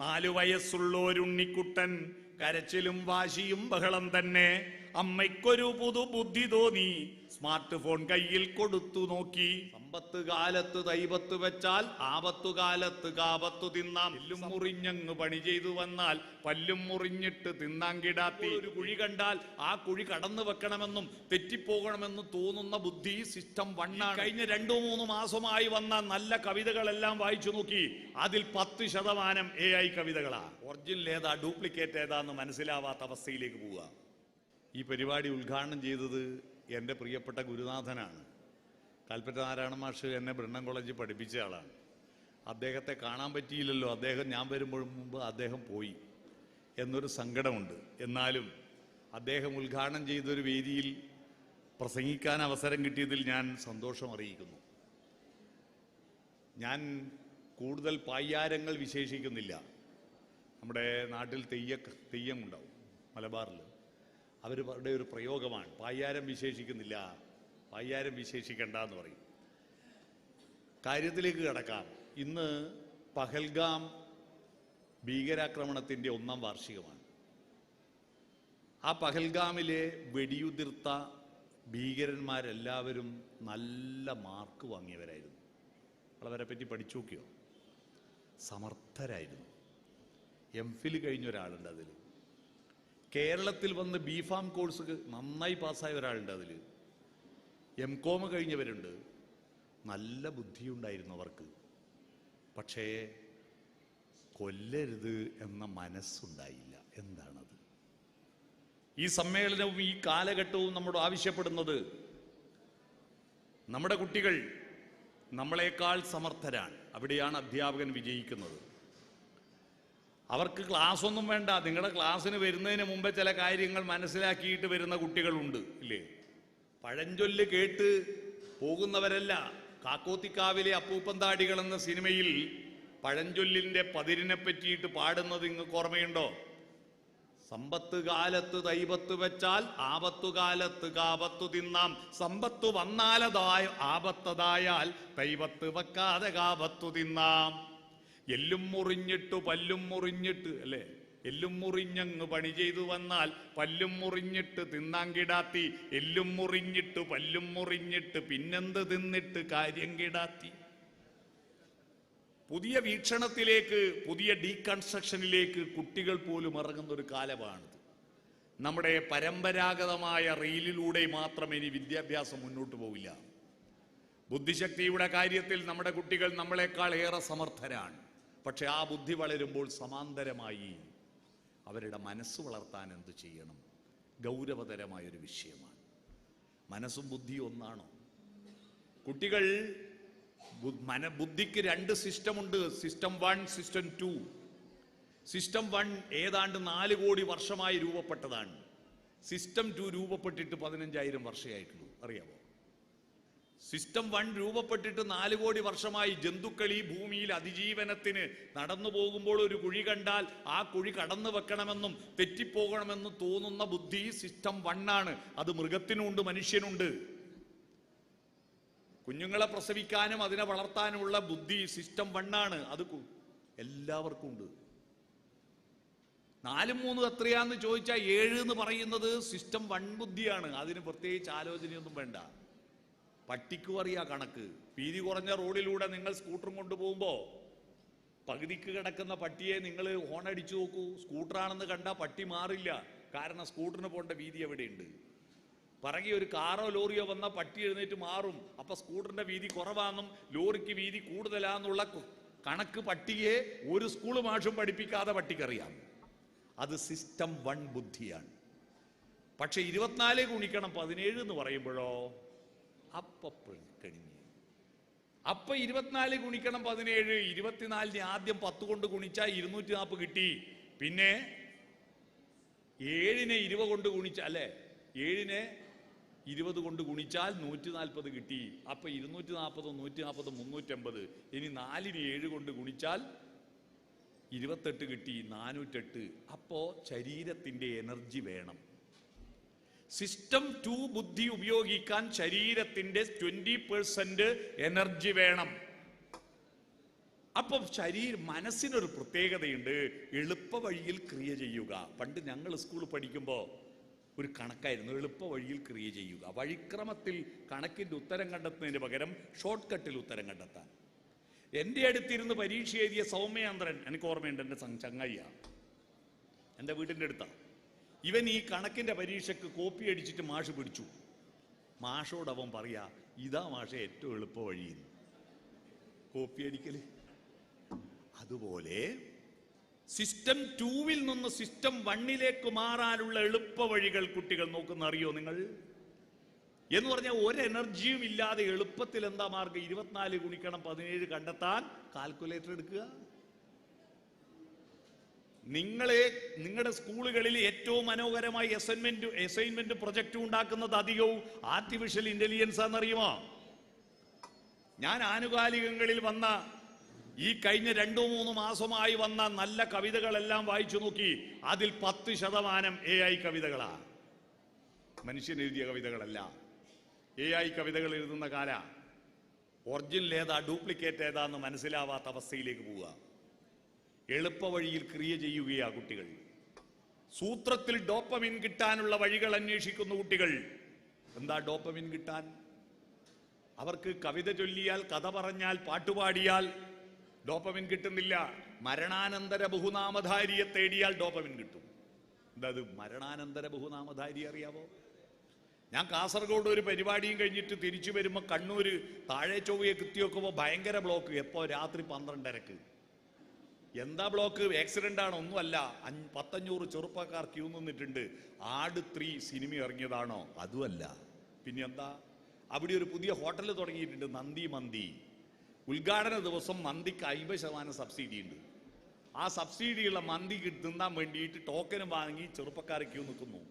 4 വയസ്സുള്ളോരുണ്ണിക്കുട്ടൻ കരച്ചിലും വാശിയും ബഹളം തന്നെ. അമ്മയ്ക്കൊരു പുതുബുദ്ധി തോന്നി, സ്മാർട്ട് ഫോൺ കയ്യിൽ കൊടുത്തു നോക്കി. സമ്പത്ത് കാലത്ത് തൈപത്ത് വെച്ചാൽ ആപത്തു കാലത്ത് കാപത്തു തിന്നാം. എല്ലും മുറിഞ്ഞങ്ങ് പണി ചെയ്തു വന്നാൽ പല്ലും മുറിഞ്ഞിട്ട് തിന്നാൻ കിടാത്തി. ഒരു കുഴി കണ്ടാൽ ആ കുഴി കടന്നു വെക്കണമെന്നും തെറ്റിപ്പോകണമെന്നും തോന്നുന്ന ബുദ്ധി സിസ്റ്റം 1 ആണ്. കഴിഞ്ഞ 2-3 മാസമായി വന്ന നല്ല കവിതകളെല്ലാം വായിച്ചു നോക്കി. അതിൽ 10% AI കവിതകളാ. ഒറിജിനൽ ഏതാ ഡ്യൂപ്ലിക്കേറ്റ് ഏതാന്ന് മനസ്സിലാവാത്ത അവസ്ഥയിലേക്ക് പോവുക. ഈ പരിപാടി ഉദ്ഘാടനം ചെയ്തത് എൻ്റെ പ്രിയപ്പെട്ട ഗുരുനാഥനാണ്. കൽപ്പറ്റ നാരായണ മാഷ് എന്നെ ബ്രണ്ണൻ കോളേജിൽ പഠിപ്പിച്ച ആളാണ്. അദ്ദേഹത്തെ കാണാൻ പറ്റിയില്ലല്ലോ. ഞാൻ വരുമ്പോൾ മുമ്പ് അദ്ദേഹം പോയി എന്നൊരു സങ്കടമുണ്ട്. എന്നാലും അദ്ദേഹം ഉദ്ഘാടനം ചെയ്തൊരു വേദിയിൽ പ്രസംഗിക്കാൻ അവസരം കിട്ടിയതിൽ ഞാൻ സന്തോഷം അറിയിക്കുന്നു. ഞാൻ കൂടുതൽ പായ്യാരങ്ങൾ വിശേഷിക്കുന്നില്ല. നമ്മുടെ നാട്ടിൽ തെയ്യം ഉണ്ടാവും മലബാറിൽ. അവരുടെ ഒരു പ്രയോഗമാണ് പായ്യാരം വിശേഷിക്കുന്നില്ല, പായ്യാരം വിശേഷിക്കണ്ട എന്ന് പറയും. കാര്യത്തിലേക്ക് കടക്കാം. ഇന്ന് പഹൽഗാം ഭീകരാക്രമണത്തിൻ്റെ 1ാം വാർഷികമാണ്. ആ പഹൽഗാമിലെ വെടിയുതിർത്ത ഭീകരന്മാരെല്ലാവരും നല്ല മാർക്ക് വാങ്ങിയവരായിരുന്നു. അവരെ പറ്റി പഠിച്ചു നോക്കിയോ? സമർത്ഥരായിരുന്നു. MPhil കഴിഞ്ഞ ഒരാളുണ്ട് അതിൽ. കേരളത്തിൽ വന്ന് B.Pharm കോഴ്സ് നന്നായി പാസ്സായ ഒരാളുണ്ട് അതിൽ. M.Com കഴിഞ്ഞവരുണ്ട്. നല്ല ബുദ്ധിയുണ്ടായിരുന്നു അവർക്ക്. പക്ഷേ കൊല്ലരുത് എന്ന മനസ്സുണ്ടായില്ല. എന്താണത്? ഈ സമ്മേളനവും ഈ കാലഘട്ടവും നമ്മോട് ആവശ്യപ്പെടുന്നത് നമ്മുടെ കുട്ടികൾ നമ്മളെക്കാൾ സമർത്ഥരാണ്. അവിടെയാണ് അധ്യാപകൻ വിജയിക്കുന്നത്. അവർക്ക് ക്ലാസ് ഒന്നും വേണ്ട. നിങ്ങളുടെ ക്ലാസ്സിന് വരുന്നതിന് മുമ്പേ ചില കാര്യങ്ങൾ മനസ്സിലാക്കിയിട്ട് വരുന്ന കുട്ടികളുണ്ട്, ഇല്ലേ? പഴഞ്ചൊല്ല് കേട്ട് പോകുന്നവരല്ല. കാക്കോത്തിക്കാവിലെ അപ്പൂപ്പന്താടികൾ എന്ന സിനിമയിൽ പഴഞ്ചൊല്ലിൻ്റെ പതിരിനെ പറ്റിയിട്ട് പാടുന്നത് നിങ്ങൾക്ക് ഓർമ്മയുണ്ടോ? സമ്പത്ത് കാലത്ത് തൈപത്ത് വെച്ചാൽ ആപത്തു കാലത്ത് കാപത്തു തിന്നാം. സമ്പത്ത് വന്നാലതായ ആപത്തതായാൽ തൈപത്ത് വെക്കാതെ കാപത്തു തിന്നാം. എല്ലും മുറിഞ്ഞിട്ടു പല്ലും മുറിഞ്ഞിട്ട്, അല്ലേ? എല്ലും മുറിഞ്ഞങ്ങ് പണി ചെയ്തു വന്നാൽ പല്ലും മുറിഞ്ഞിട്ട് തിന്നാൻ കിടാത്തി. എല്ലും മുറിഞ്ഞിട്ട് പല്ലും മുറിഞ്ഞിട്ട് പിന്നെന്ത് തിന്നിട്ട് കാര്യം കിടാത്തി. പുതിയ വീക്ഷണത്തിലേക്ക്, പുതിയ ഡീകൺസ്ട്രക്ഷനിലേക്ക് കുട്ടികൾ പോലും ഇറങ്ങുന്ന ഒരു കാലമാണിത്. നമ്മുടെ പരമ്പരാഗതമായ റെയിലിലൂടെ മാത്രം ഇനി വിദ്യാഭ്യാസം മുന്നോട്ട് പോവില്ല. ബുദ്ധിശക്തിയുടെ കാര്യത്തിൽ നമ്മുടെ കുട്ടികൾ നമ്മളെക്കാൾ ഏറെ സമർത്ഥരാണ്. പക്ഷെ ആ ബുദ്ധി വളരുമ്പോൾ സമാന്തരമായി അവരുടെ മനസ്സ് വളർത്താൻ എന്ത് ചെയ്യണം? ഗൗരവതരമായൊരു വിഷയമാണ്. മനസ്സും ബുദ്ധിയും ഒന്നാണോ? കുട്ടികൾ ബുദ്ധിക്ക് 2 സിസ്റ്റമുണ്ട്. System 1, system 2. സിസ്റ്റം 1 ഏതാണ്ട് 4 കോടി വർഷമായി രൂപപ്പെട്ടതാണ്. സിസ്റ്റം 2 രൂപപ്പെട്ടിട്ട് 15,000 വർഷമായിട്ടുള്ളൂ. അറിയാമോ? സിസ്റ്റം 1 രൂപപ്പെട്ടിട്ട് 4 കോടി വർഷമായി. ജന്തുക്കൾ ഈ ഭൂമിയിൽ അതിജീവനത്തിന് നടന്നു പോകുമ്പോൾ ഒരു കുഴി കണ്ടാൽ ആ കുഴി കടന്നു വെക്കണമെന്നും തെറ്റിപ്പോകണമെന്നും തോന്നുന്ന ബുദ്ധി സിസ്റ്റം 1 ആണ്. അത് മൃഗത്തിനുണ്ട്, മനുഷ്യനുണ്ട്. കുഞ്ഞുങ്ങളെ പ്രസവിക്കാനും അതിനെ വളർത്താനുമുള്ള ബുദ്ധി സിസ്റ്റം 1 ആണ്. അത് എല്ലാവർക്കും ഉണ്ട്. 4 3 എത്രയാന്ന് ചോദിച്ചാൽ 7 എന്ന് പറയുന്നത് സിസ്റ്റം 1 ബുദ്ധിയാണ്. അതിന് പ്രത്യേകിച്ച് ആലോചനയൊന്നും വേണ്ട. പട്ടിക്കും അറിയാ കണക്ക്. വീതി കുറഞ്ഞ റോഡിലൂടെ നിങ്ങൾ സ്കൂട്ടറും കൊണ്ടുപോകുമ്പോൾ പകുതിക്ക് കിടക്കുന്ന പട്ടിയെ നിങ്ങൾ ഹോൺ അടിച്ചു നോക്കൂ. സ്കൂട്ടറാണെന്ന് കണ്ടാൽ പട്ടി മാറില്ല. കാരണം സ്കൂട്ടറിന് പോകേണ്ട വീതി എവിടെയുണ്ട്? പിറകെ ഒരു കാറോ ലോറിയോ വന്നാൽ പട്ടി എഴുന്നേറ്റ് മാറും. അപ്പൊ സ്കൂട്ടറിന്റെ വീതി കുറവാണെന്നും ലോറിക്ക് വീതി കൂടുതലാന്നുള്ള കണക്ക് പട്ടിയെ ഒരു സ്കൂൾ മാഷും പഠിപ്പിക്കാതെ പട്ടിക്കറിയാം. അത് സിസ്റ്റം 1 ബുദ്ധിയാണ്. പക്ഷെ 24 ഗുണിക്കണം 17 എന്ന് പറയുമ്പോഴോ കഴിഞ്ഞു. അപ്പൊ 24 ഗുണിക്കണം 17, 24 ആദ്യം 10 കൊണ്ട് ഗുണിച്ചാൽ 240 കിട്ടി. പിന്നെ 7നെ 20 കൊണ്ട് ഗുണിച്ചാൽ, അല്ലെ, 7നെ 20 കൊണ്ട് ഗുണിച്ചാൽ 140 കിട്ടി. അപ്പൊ 240, 140, 380. ഇനി 4ന് 7 കൊണ്ട് ഗുണിച്ചാൽ 28 കിട്ടി, 408. അപ്പോ ശരീരത്തിന്റെ എനർജി വേണം. സിസ്റ്റം 2 ബുദ്ധി ഉപയോഗിക്കാൻ ശരീരത്തിന്റെ 20% എനർജി വേണം. അപ്പം മനസ്സിനൊരു പ്രത്യേകതയുണ്ട്, എളുപ്പ വഴിയിൽ ക്രിയ ചെയ്യുക. പണ്ട് ഞങ്ങൾ സ്കൂളിൽ പഠിക്കുമ്പോൾ ഒരു കണക്കായിരുന്നു, എളുപ്പ വഴിയിൽ ക്രിയ ചെയ്യുക. വഴിക്രമത്തിൽ കണക്കിൻ്റെ ഉത്തരം കണ്ടെത്തുന്നതിന് പകരം ഷോർട്ട് കട്ടിൽ ഉത്തരം കണ്ടെത്താൻ. എൻ്റെ അടുത്തിരുന്ന് പരീക്ഷ എഴുതിയ സൗമ്യാന്ത്രൻ, എനിക്ക് ഓർമ്മയുണ്ട്, എൻ്റെ ചങ്ങയ്യ, എൻ്റെ വീടിൻ്റെ അടുത്താണ്. ഇവൻ ഈ കണക്കിൻ്റെ പരീക്ഷയ്ക്ക് കോപ്പി അടിച്ചിട്ട് മാഷ് പിടിച്ചു. മാഷോട് അവൻ പറയാ, ഇതാ മാഷെ ഏറ്റവും എളുപ്പ വഴി, കോപ്പി അടിക്കല്. അതുപോലെ സിസ്റ്റം 2-ൽ നിന്ന് സിസ്റ്റം 1-ലേക്ക് മാറാനുള്ള എളുപ്പ വഴികൾ കുട്ടികൾ നോക്കുന്ന അറിയോ നിങ്ങൾ? എന്ന് പറഞ്ഞാൽ ഒരു എനർജിയും ഇല്ലാതെ എളുപ്പത്തിൽ എന്താ മാർഗം? 24 ഗുണിക്കണം 17 കണ്ടെത്താൻ കാൽക്കുലേറ്റർ എടുക്കുക. നിങ്ങളുടെ സ്കൂളുകളിൽ ഏറ്റവും മനോഹരമായി അസൈൻമെന്റ് പ്രൊജക്റ്റ് ഉണ്ടാക്കുന്നത് അധികവും ആർട്ടിഫിഷ്യൽ ഇന്റലിജൻസ് ആണെന്നറിയുമോ? ഞാൻ ആനുകാലികങ്ങളിൽ വന്ന ഈ കഴിഞ്ഞ 2-3 മാസമായി വന്ന നല്ല കവിതകളെല്ലാം വായിച്ചു നോക്കി. അതിൽ 10% AI കവിതകളാണ്, മനുഷ്യൻ എഴുതിയ കവിതകളല്ല. AI കവിതകൾ എഴുതുന്ന കാല ഒറിജിനൽ ഏതാ ഡ്യൂപ്ലിക്കേറ്റ് ഏതാന്ന് മനസ്സിലാവാത്ത അവസ്ഥയിലേക്ക് പോവുക. എളുപ്പ വഴിയിൽ ക്രിയ ചെയ്യുകയാ കുട്ടികൾ. സൂത്രത്തിൽ ഡോപ്പമിൻ കിട്ടാനുള്ള വഴികൾ അന്വേഷിക്കുന്ന കുട്ടികൾ. എന്താ ഡോപ്പമിൻ കിട്ടാൻ? അവർക്ക് കവിത ചൊല്ലിയാൽ, കഥ പറഞ്ഞാൽ, പാട്ടുപാടിയാൽ ഡോപ്പമിൻ കിട്ടുന്നില്ല. മരണാനന്തര ബഹുനാമധാരിയെ തേടിയാൽ ഡോപ്പമിൻ കിട്ടും. എന്താ അത് മരണാനന്തര ബഹുനാമധാരി അറിയാവോ? ഞാൻ കാസർഗോഡ് ഒരു പരിപാടിയും കഴിഞ്ഞിട്ട് തിരിച്ചു വരുമ്പോൾ കണ്ണൂര് താഴെ ചൊവ്വയെ കുത്തിവെക്കുമ്പോൾ ഭയങ്കര ബ്ലോക്ക്. എപ്പോ? രാത്രി 12:30. എന്താ ബ്ലോക്ക്? ആക്സിഡന്റ് ആണ്? ഒന്നുമല്ല, 500 ചെറുപ്പക്കാർ ക്യൂ നിന്നിട്ടുണ്ട്. ആട് 3 സിനിമ ഇറങ്ങിയതാണോ? അതുമല്ല. പിന്നെ എന്താ? അവിടെ ഒരു പുതിയ ഹോട്ടൽ തുടങ്ങിയിട്ടുണ്ട്, നന്ദി മന്തി. ഉദ്ഘാടന ദിവസം മന്തിക്ക് 50% സബ്സിഡി ഉണ്ട്. ആ സബ്സിഡിയുള്ള മന്തി തിന്നാൻ വേണ്ടിയിട്ട് ടോക്കനും വാങ്ങി ചെറുപ്പക്കാർ ക്യൂ നിൽക്കുന്നു.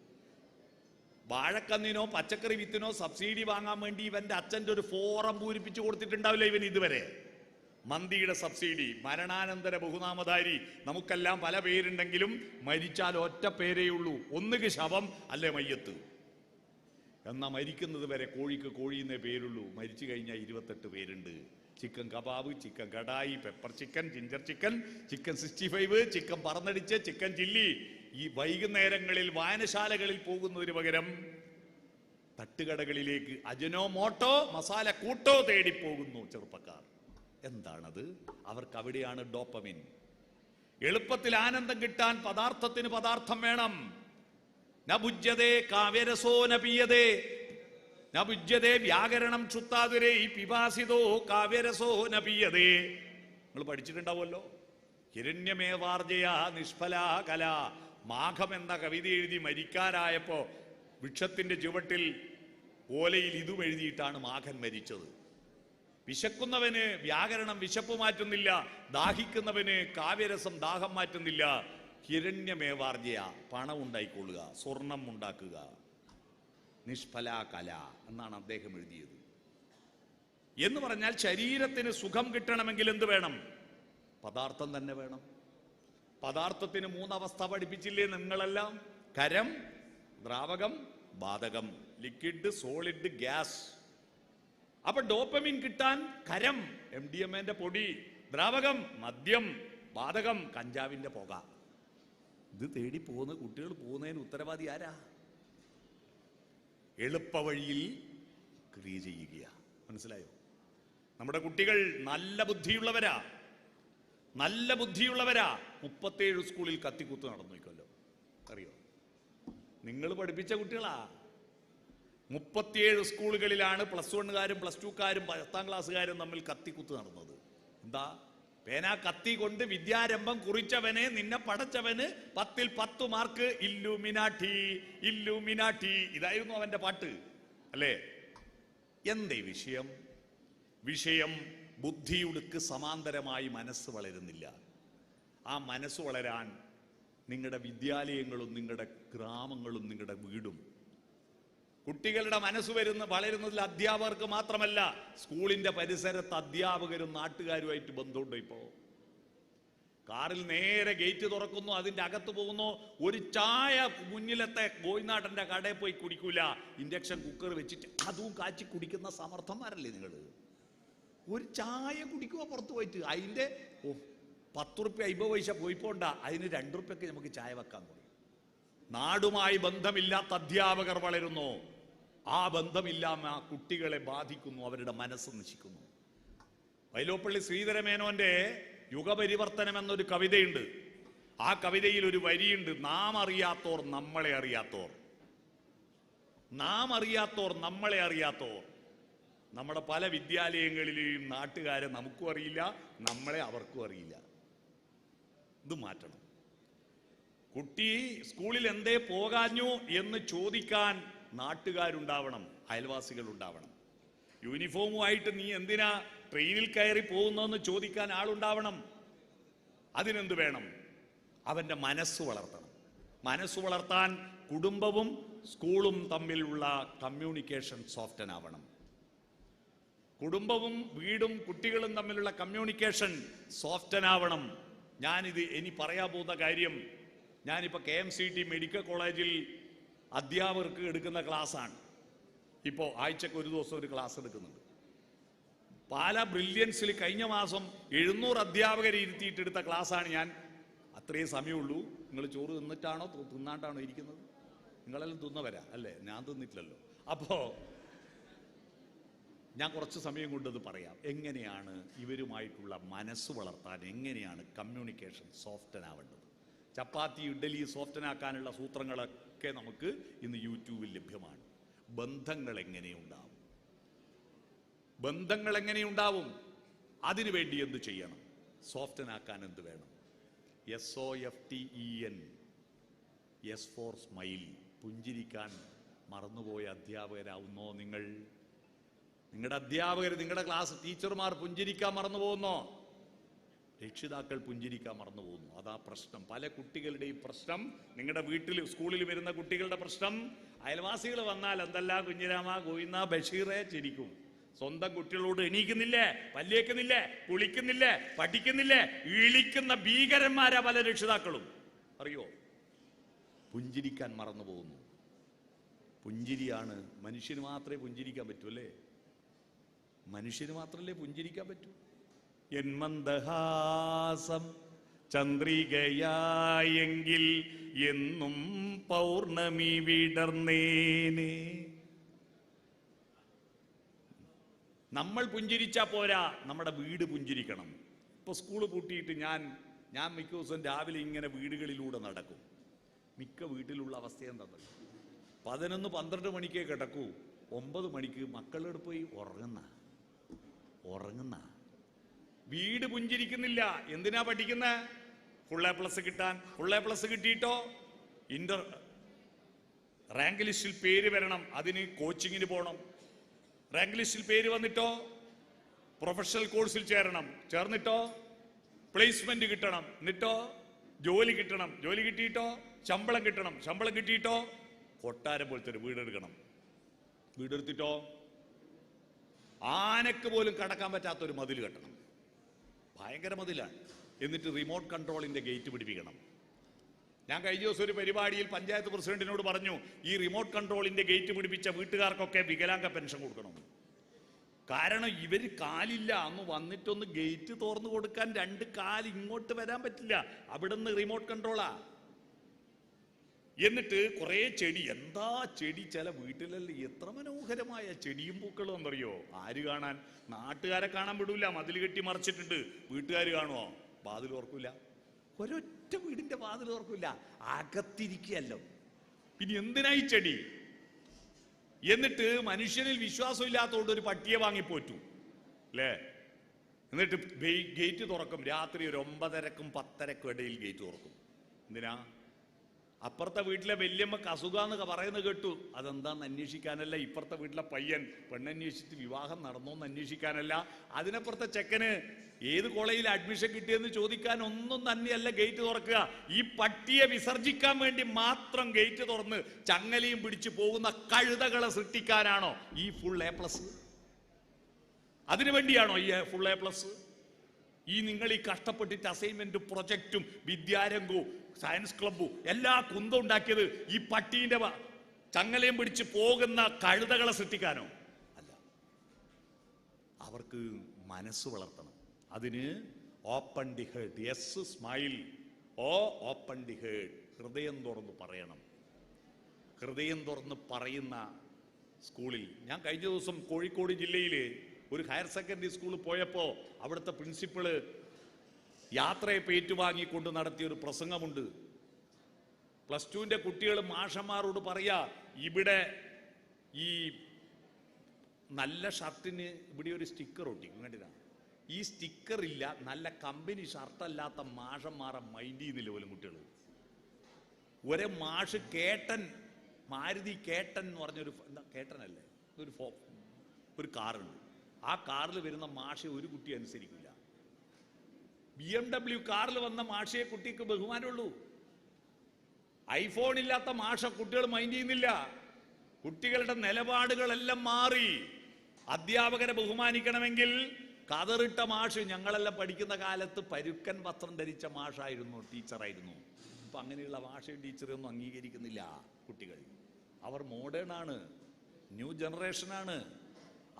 വാഴക്കന്നിനോ പച്ചക്കറി വിത്തിനോ സബ്സിഡി വാങ്ങാൻ വേണ്ടി ഇവന്റെ അച്ഛൻ്റെ ഒരു ഫോറം പൂരിപ്പിച്ചു കൊടുത്തിട്ടുണ്ടാവില്ല ഇവൻ ഇതുവരെ. മന്തിയുടെ സബ്സിഡി. മരണാനന്തര ബഹുനാമധാരി. നമുക്കെല്ലാം പല പേരുണ്ടെങ്കിലും മരിച്ചാൽ ഒറ്റ പേരേ ഉള്ളൂ, ഒന്നുകിൽ ശവം അല്ലെ മയ്യത്ത്. എന്നാ മരിക്കുന്നത് വരെ കോഴിക്ക് കോഴിന്നേ പേരുള്ളൂ, മരിച്ചു കഴിഞ്ഞാൽ 28 പേരുണ്ട്. Chicken kebab, chicken kadai, pepper chicken, ginger chicken, chicken 65, chicken പറന്നടിച്ച്, ചിക്കൻ ചില്ലി. ഈ വൈകുന്നേരങ്ങളിൽ വായനശാലകളിൽ പോകുന്നതിന് പകരം തട്ടുകടകളിലേക്ക് അജനോമോട്ടോ മസാല കൂട്ടോ തേടി പോകുന്നു ചെറുപ്പക്കാർ. എന്താണത്? അവർക്ക് അവിടെയാണ് ഡോപ്പമിൻ. എളുപ്പത്തിൽ ആനന്ദം കിട്ടാൻ പദാർത്ഥത്തിന് പദാർത്ഥം വേണം. നഭുജ്യതേ കാവ്യരസോ നപീയതേ, നഭുജ്യതേ വ്യാകരണം ക്ഷുത്താതുരേ പിപാസിതോ കാവ്യരസോ നപീയതേ. നിങ്ങൾ പഠിച്ചിട്ടുണ്ടാവുമല്ലോ. ഹിരണ്യമേവാർജയ നിഷ്ഫലാ കല. മാഘം എന്ന കവിത എഴുതി മരിക്കാരായപ്പോ വൃക്ഷത്തിന്റെ ചുവട്ടിൽ ഓലയിൽ ഇതും എഴുതിയിട്ടാണ് മാഘൻ മരിച്ചത്. വിശക്കുന്നവന് വ്യാകരണം വിശപ്പ് മാറ്റുന്നില്ല, ദാഹിക്കുന്നവന് കാവ്യരസം ദാഹം മാറ്റുന്നില്ല. ഹിരണ്യമേവാർജയ, പണം ഉണ്ടായിക്കൊള്ളുക, സ്വർണം ഉണ്ടാക്കുക. നിഷ്ഫലാ കല എന്നാണ് അദ്ദേഹം എഴുതിയത്. എന്ന് പറഞ്ഞാൽ ശരീരത്തിന് സുഖം കിട്ടണമെങ്കിൽ എന്ത് വേണം? പദാർത്ഥം തന്നെ വേണം. പദാർത്ഥത്തിന് 3 അവസ്ഥ പഠിപ്പിച്ചില്ലേ നിങ്ങളെല്ലാം? ഖരം, ദ്രാവകം, വാതകം. Liquid, solid, gas. അപ്പൊ ഡോപ്പമിൻ കിട്ടാൻ ഖരം, MDMA പൊടി, ദ്രാവകം, മദ്യം, വാതകം, കഞ്ചാവിന്റെ പുക. ഇത് തേടി പോകുന്ന കുട്ടികൾ പോകുന്നതിന് ഉത്തരവാദി ആരാ? എളുപ്പ വഴിയിൽ ക്രിയ ചെയ്യുക. മനസ്സിലായോ? നമ്മുടെ കുട്ടികൾ നല്ല ബുദ്ധിയുള്ളവരാ, നല്ല ബുദ്ധിയുള്ളവരാ. 37 സ്കൂളിൽ കത്തിക്കുത്ത് നടന്നു നോക്കല്ലോ, അറിയോ? നിങ്ങൾ പഠിപ്പിച്ച കുട്ടികളാ. 37 സ്കൂളുകളിലാണ് +1കാരും +2കാരും 10ാം ക്ലാസ്സുകാരും തമ്മിൽ കത്തിക്കുത്ത് നടന്നത്. എന്താ? പേനാ കത്തി കൊണ്ട് വിദ്യാരംഭം കുറിച്ചവനെ നിന്നെ പടച്ചവന് 10ൽ 10 മാർക്ക്. ഇല്ലുമിനാട്ടി ഇല്ലുമിനാട്ടി, ഇതായിരുന്നു അവന്റെ പാട്ട് അല്ലേ? എന്തേ വിഷയം? വിഷയം ബുദ്ധിയുടുക്ക് സമാന്തരമായി മനസ്സ് വളരുന്നില്ല. ആ മനസ്സ് വളരാൻ നിങ്ങളുടെ വിദ്യാലയങ്ങളും നിങ്ങളുടെ ഗ്രാമങ്ങളും നിങ്ങളുടെ വീടും. കുട്ടികളുടെ മനസ്സ് വളരുന്നതിൽ അധ്യാപകർക്ക് മാത്രമല്ല, സ്കൂളിന്റെ പരിസരത്ത് അധ്യാപകരും നാട്ടുകാരുമായിട്ട് ബന്ധമുണ്ട്. ഇപ്പോ കാറിൽ നേരെ ഗേറ്റ് തുറക്കുന്നു, അതിന്റെ അകത്ത് പോകുന്നു. ഒരു ചായ മുന്നിലത്തെ ഗോയിനാട്ടന്റെ കടയിൽ പോയി കുടിക്കൂല, ഇൻഡക്ഷൻ കുക്കർ വെച്ചിട്ട് അതും കാച്ചി കുടിക്കുന്ന സമർത്ഥന്മാരല്ലേ നിങ്ങൾ? ഒരു ചായ കുടിക്കുക പുറത്ത് പോയിട്ട്, അതിൻ്റെ 10 റുപ്യ 50 പൈസ പോയിപ്പോണ്ട, അതിന് 2 റുപ്യക്ക് നമുക്ക് ചായ വെക്കാൻ തുടങ്ങി. നാടുമായി ബന്ധമില്ലാത്ത അധ്യാപകർ വളരുന്നു. ആ ബന്ധമില്ലാമ കുട്ടികളെ ബാധിക്കുന്നു, അവരുടെ മനസ്സ് നശിക്കുന്നു. വൈലോപ്പള്ളി ശ്രീധരമേനോന്റെ യുഗപരിവർത്തനം എന്നൊരു കവിതയുണ്ട്. ആ കവിതയിൽ ഒരു വരിയുണ്ട്, നാം അറിയാത്തോർ നമ്മളെ അറിയാത്തോർ. നാം അറിയാത്തോർ നമ്മളെ അറിയാത്തോർ. നമ്മുടെ പല വിദ്യാലയങ്ങളിലെയും നാട്ടുകാരെ നമുക്കും അറിയില്ല, നമ്മളെ അവർക്കും അറിയില്ല. ഇത് മാറ്റണം. കുട്ടി സ്കൂളിൽ എന്തേ പോകാഞ്ഞു എന്ന് ചോദിക്കാൻ നാട്ടുകാരുണ്ടാവണം, അയൽവാസികൾ ഉണ്ടാവണം. യൂണിഫോമുമായിട്ട് നീ എന്തിനാ ട്രെയിനിൽ കയറി പോകുന്നതെന്ന് ചോദിക്കാൻ ആളുണ്ടാവണം. അതിനെന്ത് വേണം? അവന്റെ മനസ്സ് വളർത്തണം. മനസ്സ് വളർത്താൻ കുടുംബവും സ്കൂളും തമ്മിലുള്ള കമ്മ്യൂണിക്കേഷൻ സോഫ്റ്റൻ ആവണം. കുടുംബവും വീടും കുട്ടികളും തമ്മിലുള്ള കമ്മ്യൂണിക്കേഷൻ സോഫ്റ്റൻ ആവണം. ഞാനിത് ഇനി പറയാൻ പോകുന്ന കാര്യം, ഞാനിപ്പോൾ KMCT മെഡിക്കൽ കോളേജിൽ അധ്യാപകർക്ക് എടുക്കുന്ന ക്ലാസ്സാണ്. ഇപ്പോൾ ആഴ്ചക്ക് ഒരു ദിവസം ഒരു ക്ലാസ് എടുക്കുന്നുണ്ട്. പാലാ ബ്രില്യൻസിൽ കഴിഞ്ഞ മാസം 700 അധ്യാപകരെ ഇരുത്തിയിട്ടെടുത്ത ക്ലാസ്സാണ് ഞാൻ. അത്രയും സമയമുള്ളൂ. നിങ്ങൾ ചോറ് തിന്നിട്ടാണോ തിന്നാണ്ടാണോ ഇരിക്കുന്നത്? നിങ്ങളെല്ലാം തിന്നവരാ അല്ലേ? ഞാൻ തിന്നിട്ടില്ലല്ലോ. അപ്പോൾ ഞാൻ കുറച്ച് സമയം കൊണ്ടത് പറയാം. എങ്ങനെയാണ് ഇവരുമായിട്ടുള്ള മനസ്സ് വളർത്താൻ, എങ്ങനെയാണ് കമ്മ്യൂണിക്കേഷൻ സോഫ്റ്റൻ ആവേണ്ടത്. ചപ്പാത്തി ഇഡ്ഡലി സോഫ്റ്റനാക്കാനുള്ള സൂത്രങ്ങളൊക്കെ നമുക്ക് ഇന്ന് യൂട്യൂബിൽ ലഭ്യമാണ്. ബന്ധങ്ങൾ എങ്ങനെയുണ്ടാവും, ബന്ധങ്ങൾ എങ്ങനെയുണ്ടാവും, അതിനുവേണ്ടി എന്ത് ചെയ്യണം, സോഫ്റ്റനാക്കാൻ എന്ത് വേണം? SOFTEN, S for smile. പുഞ്ചിരിക്കാൻ മറന്നുപോയ അധ്യാപകരാവുന്നോ നിങ്ങൾ? നിങ്ങളുടെ അധ്യാപകർ, നിങ്ങളുടെ ക്ലാസ് ടീച്ചർമാർ പുഞ്ചിരിക്കാൻ മറന്നു പോകുന്നോ? രക്ഷിതാക്കൾ പുഞ്ചിരിക്കാൻ മറന്നു പോകുന്നു. അതാ പ്രശ്നം. പല കുട്ടികളുടെയും പ്രശ്നം, നിങ്ങളുടെ വീട്ടിൽ സ്കൂളിൽ വരുന്ന കുട്ടികളുടെ പ്രശ്നം, അയൽവാസികൾ വന്നാൽ എന്തെല്ലാം കുഞ്ഞിരാമ ഗോവിന്ദ ബഷീറെ ചിരിക്കും. സ്വന്തം കുട്ടികളോട് എണീക്കുന്നില്ലേ, പല്ലേക്കുന്നില്ലേ, കുളിക്കുന്നില്ലേ, പഠിക്കുന്നില്ലേ, ഇളിക്കുന്ന ഭീകരന്മാരാ പല രക്ഷിതാക്കളും. അറിയോ? പുഞ്ചിരിക്കാൻ മറന്നു പോകുന്നു. പുഞ്ചിരിയാണ്. മനുഷ്യന് മാത്രമേ പുഞ്ചിരിക്കാൻ പറ്റൂ അല്ലേ? മനുഷ്യന് മാത്രമല്ലേ പുഞ്ചിരിക്കാൻ പറ്റൂ? എന്മന്ദഹാസം ചന്ദ്രികയായെങ്കിൽ എന്നും പൗർണമി വിടർന്നേനെ. നമ്മൾ പുഞ്ചിരിച്ചാ പോരാ, നമ്മുടെ വീട് പുഞ്ചിരിക്കണം. ഇപ്പൊ സ്കൂള് പൂട്ടിയിട്ട് ഞാൻ മിക്ക ദിവസം രാവിലെ ഇങ്ങനെ വീടുകളിലൂടെ നടക്കും. മിക്ക വീട്ടിലുള്ള അവസ്ഥ എന്താ? 11-12 മണിക്കേ കിടക്കൂ, 9 മണിക്ക് മക്കളോട് പോയി ഉറങ്ങുന്ന. വീട് പുഞ്ചിരിക്കുന്നില്ല. എന്തിനാ പഠിക്കുന്ന? ഫുൾ A+ കിട്ടാൻ. ഫുൾ A+ കിട്ടിയിട്ടോ റാങ്ക് ലിസ്റ്റിൽ പേര് വരണം, അതിന് കോച്ചിങ്ങിന് പോകണം. റാങ്ക് ലിസ്റ്റിൽ പേര് വന്നിട്ടോ പ്രൊഫഷണൽ കോഴ്സിൽ ചേരണം, ചേർന്നിട്ടോ പ്ലേസ്മെന്റ് കിട്ടണം, എന്നിട്ടോ ജോലി കിട്ടണം, ജോലി കിട്ടിയിട്ടോ ശമ്പളം കിട്ടണം, ശമ്പളം കിട്ടിയിട്ടോ കൊട്ടാരം പോലത്തെ ഒരു വീടെടുക്കണം. വീടെടുത്തിട്ടോ ആനക്ക് പോലും കടക്കാൻ പറ്റാത്തൊരു മതിൽ കെട്ടണം. ഭയങ്കര മതിലാണ്. എന്നിട്ട് റിമോട്ട് കൺട്രോളിന്റെ ഗേറ്റ് പിടിപ്പിക്കണം. ഞാൻ കഴിഞ്ഞ ദിവസം ഒരു പരിപാടിയിൽ പഞ്ചായത്ത് പ്രസിഡന്റിനോട് പറഞ്ഞു, ഈ റിമോട്ട് കൺട്രോളിന്റെ ഗേറ്റ് പിടിപ്പിച്ച വീട്ടുകാർക്കൊക്കെ വികലാംഗ പെൻഷൻ കൊടുക്കണം. കാരണം ഇവര് കാലില്ല, അന്ന് വന്നിട്ടൊന്ന് ഗേറ്റ് തുറന്നു കൊടുക്കാൻ 2 കാൽ ഇങ്ങോട്ട് വരാൻ പറ്റില്ല. അവിടെ നിന്ന് റിമോട്ട് കൺട്രോളാ. എന്നിട്ട് കുറെ ചെടി, എന്താ ചെടി, ചില വീട്ടിലല്ലേ എത്ര മനോഹരമായ ചെടിയും പൂക്കളും എന്നറിയോ? ആര് കാണാൻ? നാട്ടുകാരെ കാണാൻ വിടൂല, മതിൽ കെട്ടി മറിച്ചിട്ടുണ്ട്. വീട്ടുകാർ കാണുമോ? വാതിൽ ഓർക്കൂല. ഒരൊറ്റ വീടിന്റെ വാതിൽ ഓർക്കൂല, അകത്തിരിക്കുകയല്ലോ. പിന്നെ എന്തിനായി ചെടി? എന്നിട്ട് മനുഷ്യനിൽ വിശ്വാസം ഇല്ലാത്തതുകൊണ്ട് ഒരു പട്ടിയെ വാങ്ങിപ്പോറ്റു അല്ലേ? എന്നിട്ട് ഗേറ്റ് തുറക്കും രാത്രി ഒരു 9:30-ക്കും 10:30-ക്കും ഇടയിൽ ഗേറ്റ് തുറക്കും. എന്തിനാ? അപ്പുറത്തെ വീട്ടിലെ വല്യമ്മക്ക് അസുഖാന്നൊക്കെ പറയുന്നത് കേട്ടു. അതെന്താന്ന് അന്വേഷിക്കാനല്ല. ഇപ്പുറത്തെ വീട്ടിലെ പയ്യൻ പെണ്ണന്വേഷിച്ച് വിവാഹം നടന്നോന്ന് അന്വേഷിക്കാനല്ല. അതിനപ്പുറത്തെ ചെക്കന് ഏത് കോളേജിൽ അഡ്മിഷൻ കിട്ടിയെന്ന് ചോദിക്കാൻ ഒന്നും തന്നെയല്ല ഗേറ്റ് തുറക്കുക. ഈ പട്ടിയെ വിസർജിക്കാൻ വേണ്ടി മാത്രം ഗേറ്റ് തുറന്ന് ചങ്ങലയും പിടിച്ചു പോകുന്ന കഴുതകളെ സൃഷ്ടിക്കാനാണോ ഈ ഫുൾ A+? അതിനുവേണ്ടിയാണോ ഈ ഫുൾ A+? ഈ നിങ്ങൾ ഈ കഷ്ടപ്പെട്ടിട്ട് അസൈൻമെന്റും പ്രൊജക്റ്റും വിദ്യാരംഗവും സയൻസ് ക്ലബ്ബും എല്ലാ കുന്തം ഉണ്ടാക്കിയത് ഈ പട്ടീന്റെ ചങ്ങലയും പിടിച്ച് പോകുന്ന കഴുതകളെ സൃഷ്ടിക്കാനോ? അല്ല. അവർക്ക് മനസ്സ് വളർത്തണം. അതിന് open the heart, yes smile, oh open the heart, ഹൃദയം തുറന്ന് പറയണം. ഹൃദയം തുറന്ന് പറയുന്ന സ്കൂളിൽ ഞാൻ കഴിഞ്ഞ ദിവസം കോഴിക്കോട് ജില്ലയിൽ ഒരു ഹയർ സെക്കൻഡറി സ്കൂളിൽ പോയപ്പോൾ അവിടുത്തെ പ്രിൻസിപ്പള് യാത്രയെ പേറ്റുവാങ്ങിക്കൊണ്ട് നടത്തിയ ഒരു പ്രസംഗമുണ്ട്. +2 കുട്ടികൾ മാഷന്മാരോട് പറയാ, ഇവിടെ ഈ നല്ല ഷർട്ടിന് ഇവിടെ ഒരു സ്റ്റിക്കർ ഒട്ടിക്കും, കണ്ടില്ല? ഈ സ്റ്റിക്കർ ഇല്ല, നല്ല കമ്പനി ഷർട്ടല്ലാത്ത മാഷന്മാരെ മൈൻഡ് ചെയ്യുന്നില്ല പോലും കുട്ടികൾ. ഒരേ മാഷ് കേട്ടൻ, മാരുതി കേട്ടൻ എന്ന് പറഞ്ഞൊരു, എന്താ കേട്ടനല്ലേ, ഒരു കാറുണ്ട്. ആ കാറിൽ വരുന്ന മാഷെ ഒരു കുട്ടി അനുസരിക്കില്ല. BMW കാറിൽ വന്ന മാഷയെ കുട്ടിക്ക് ബഹുമാനമുള്ളൂ. ഐഫോൺ ഇല്ലാത്ത മാഷ കുട്ടികൾ മൈൻഡ് ചെയ്യുന്നില്ല. കുട്ടികളുടെ നിലപാടുകളെല്ലാം മാറി. അധ്യാപകരെ ബഹുമാനിക്കണമെങ്കിൽ കതറിട്ട മാഷ്, ഞങ്ങളെല്ലാം പഠിക്കുന്ന കാലത്ത് പരുക്കൻ വസ്ത്രം ധരിച്ച മാഷായിരുന്നു, ടീച്ചറായിരുന്നു. ഇപ്പൊ അങ്ങനെയുള്ള മാഷയും ടീച്ചറൊന്നും അംഗീകരിക്കുന്നില്ല കുട്ടികൾ. അവർ മോഡേൺ ആണ്, ന്യൂ ജനറേഷനാണ്.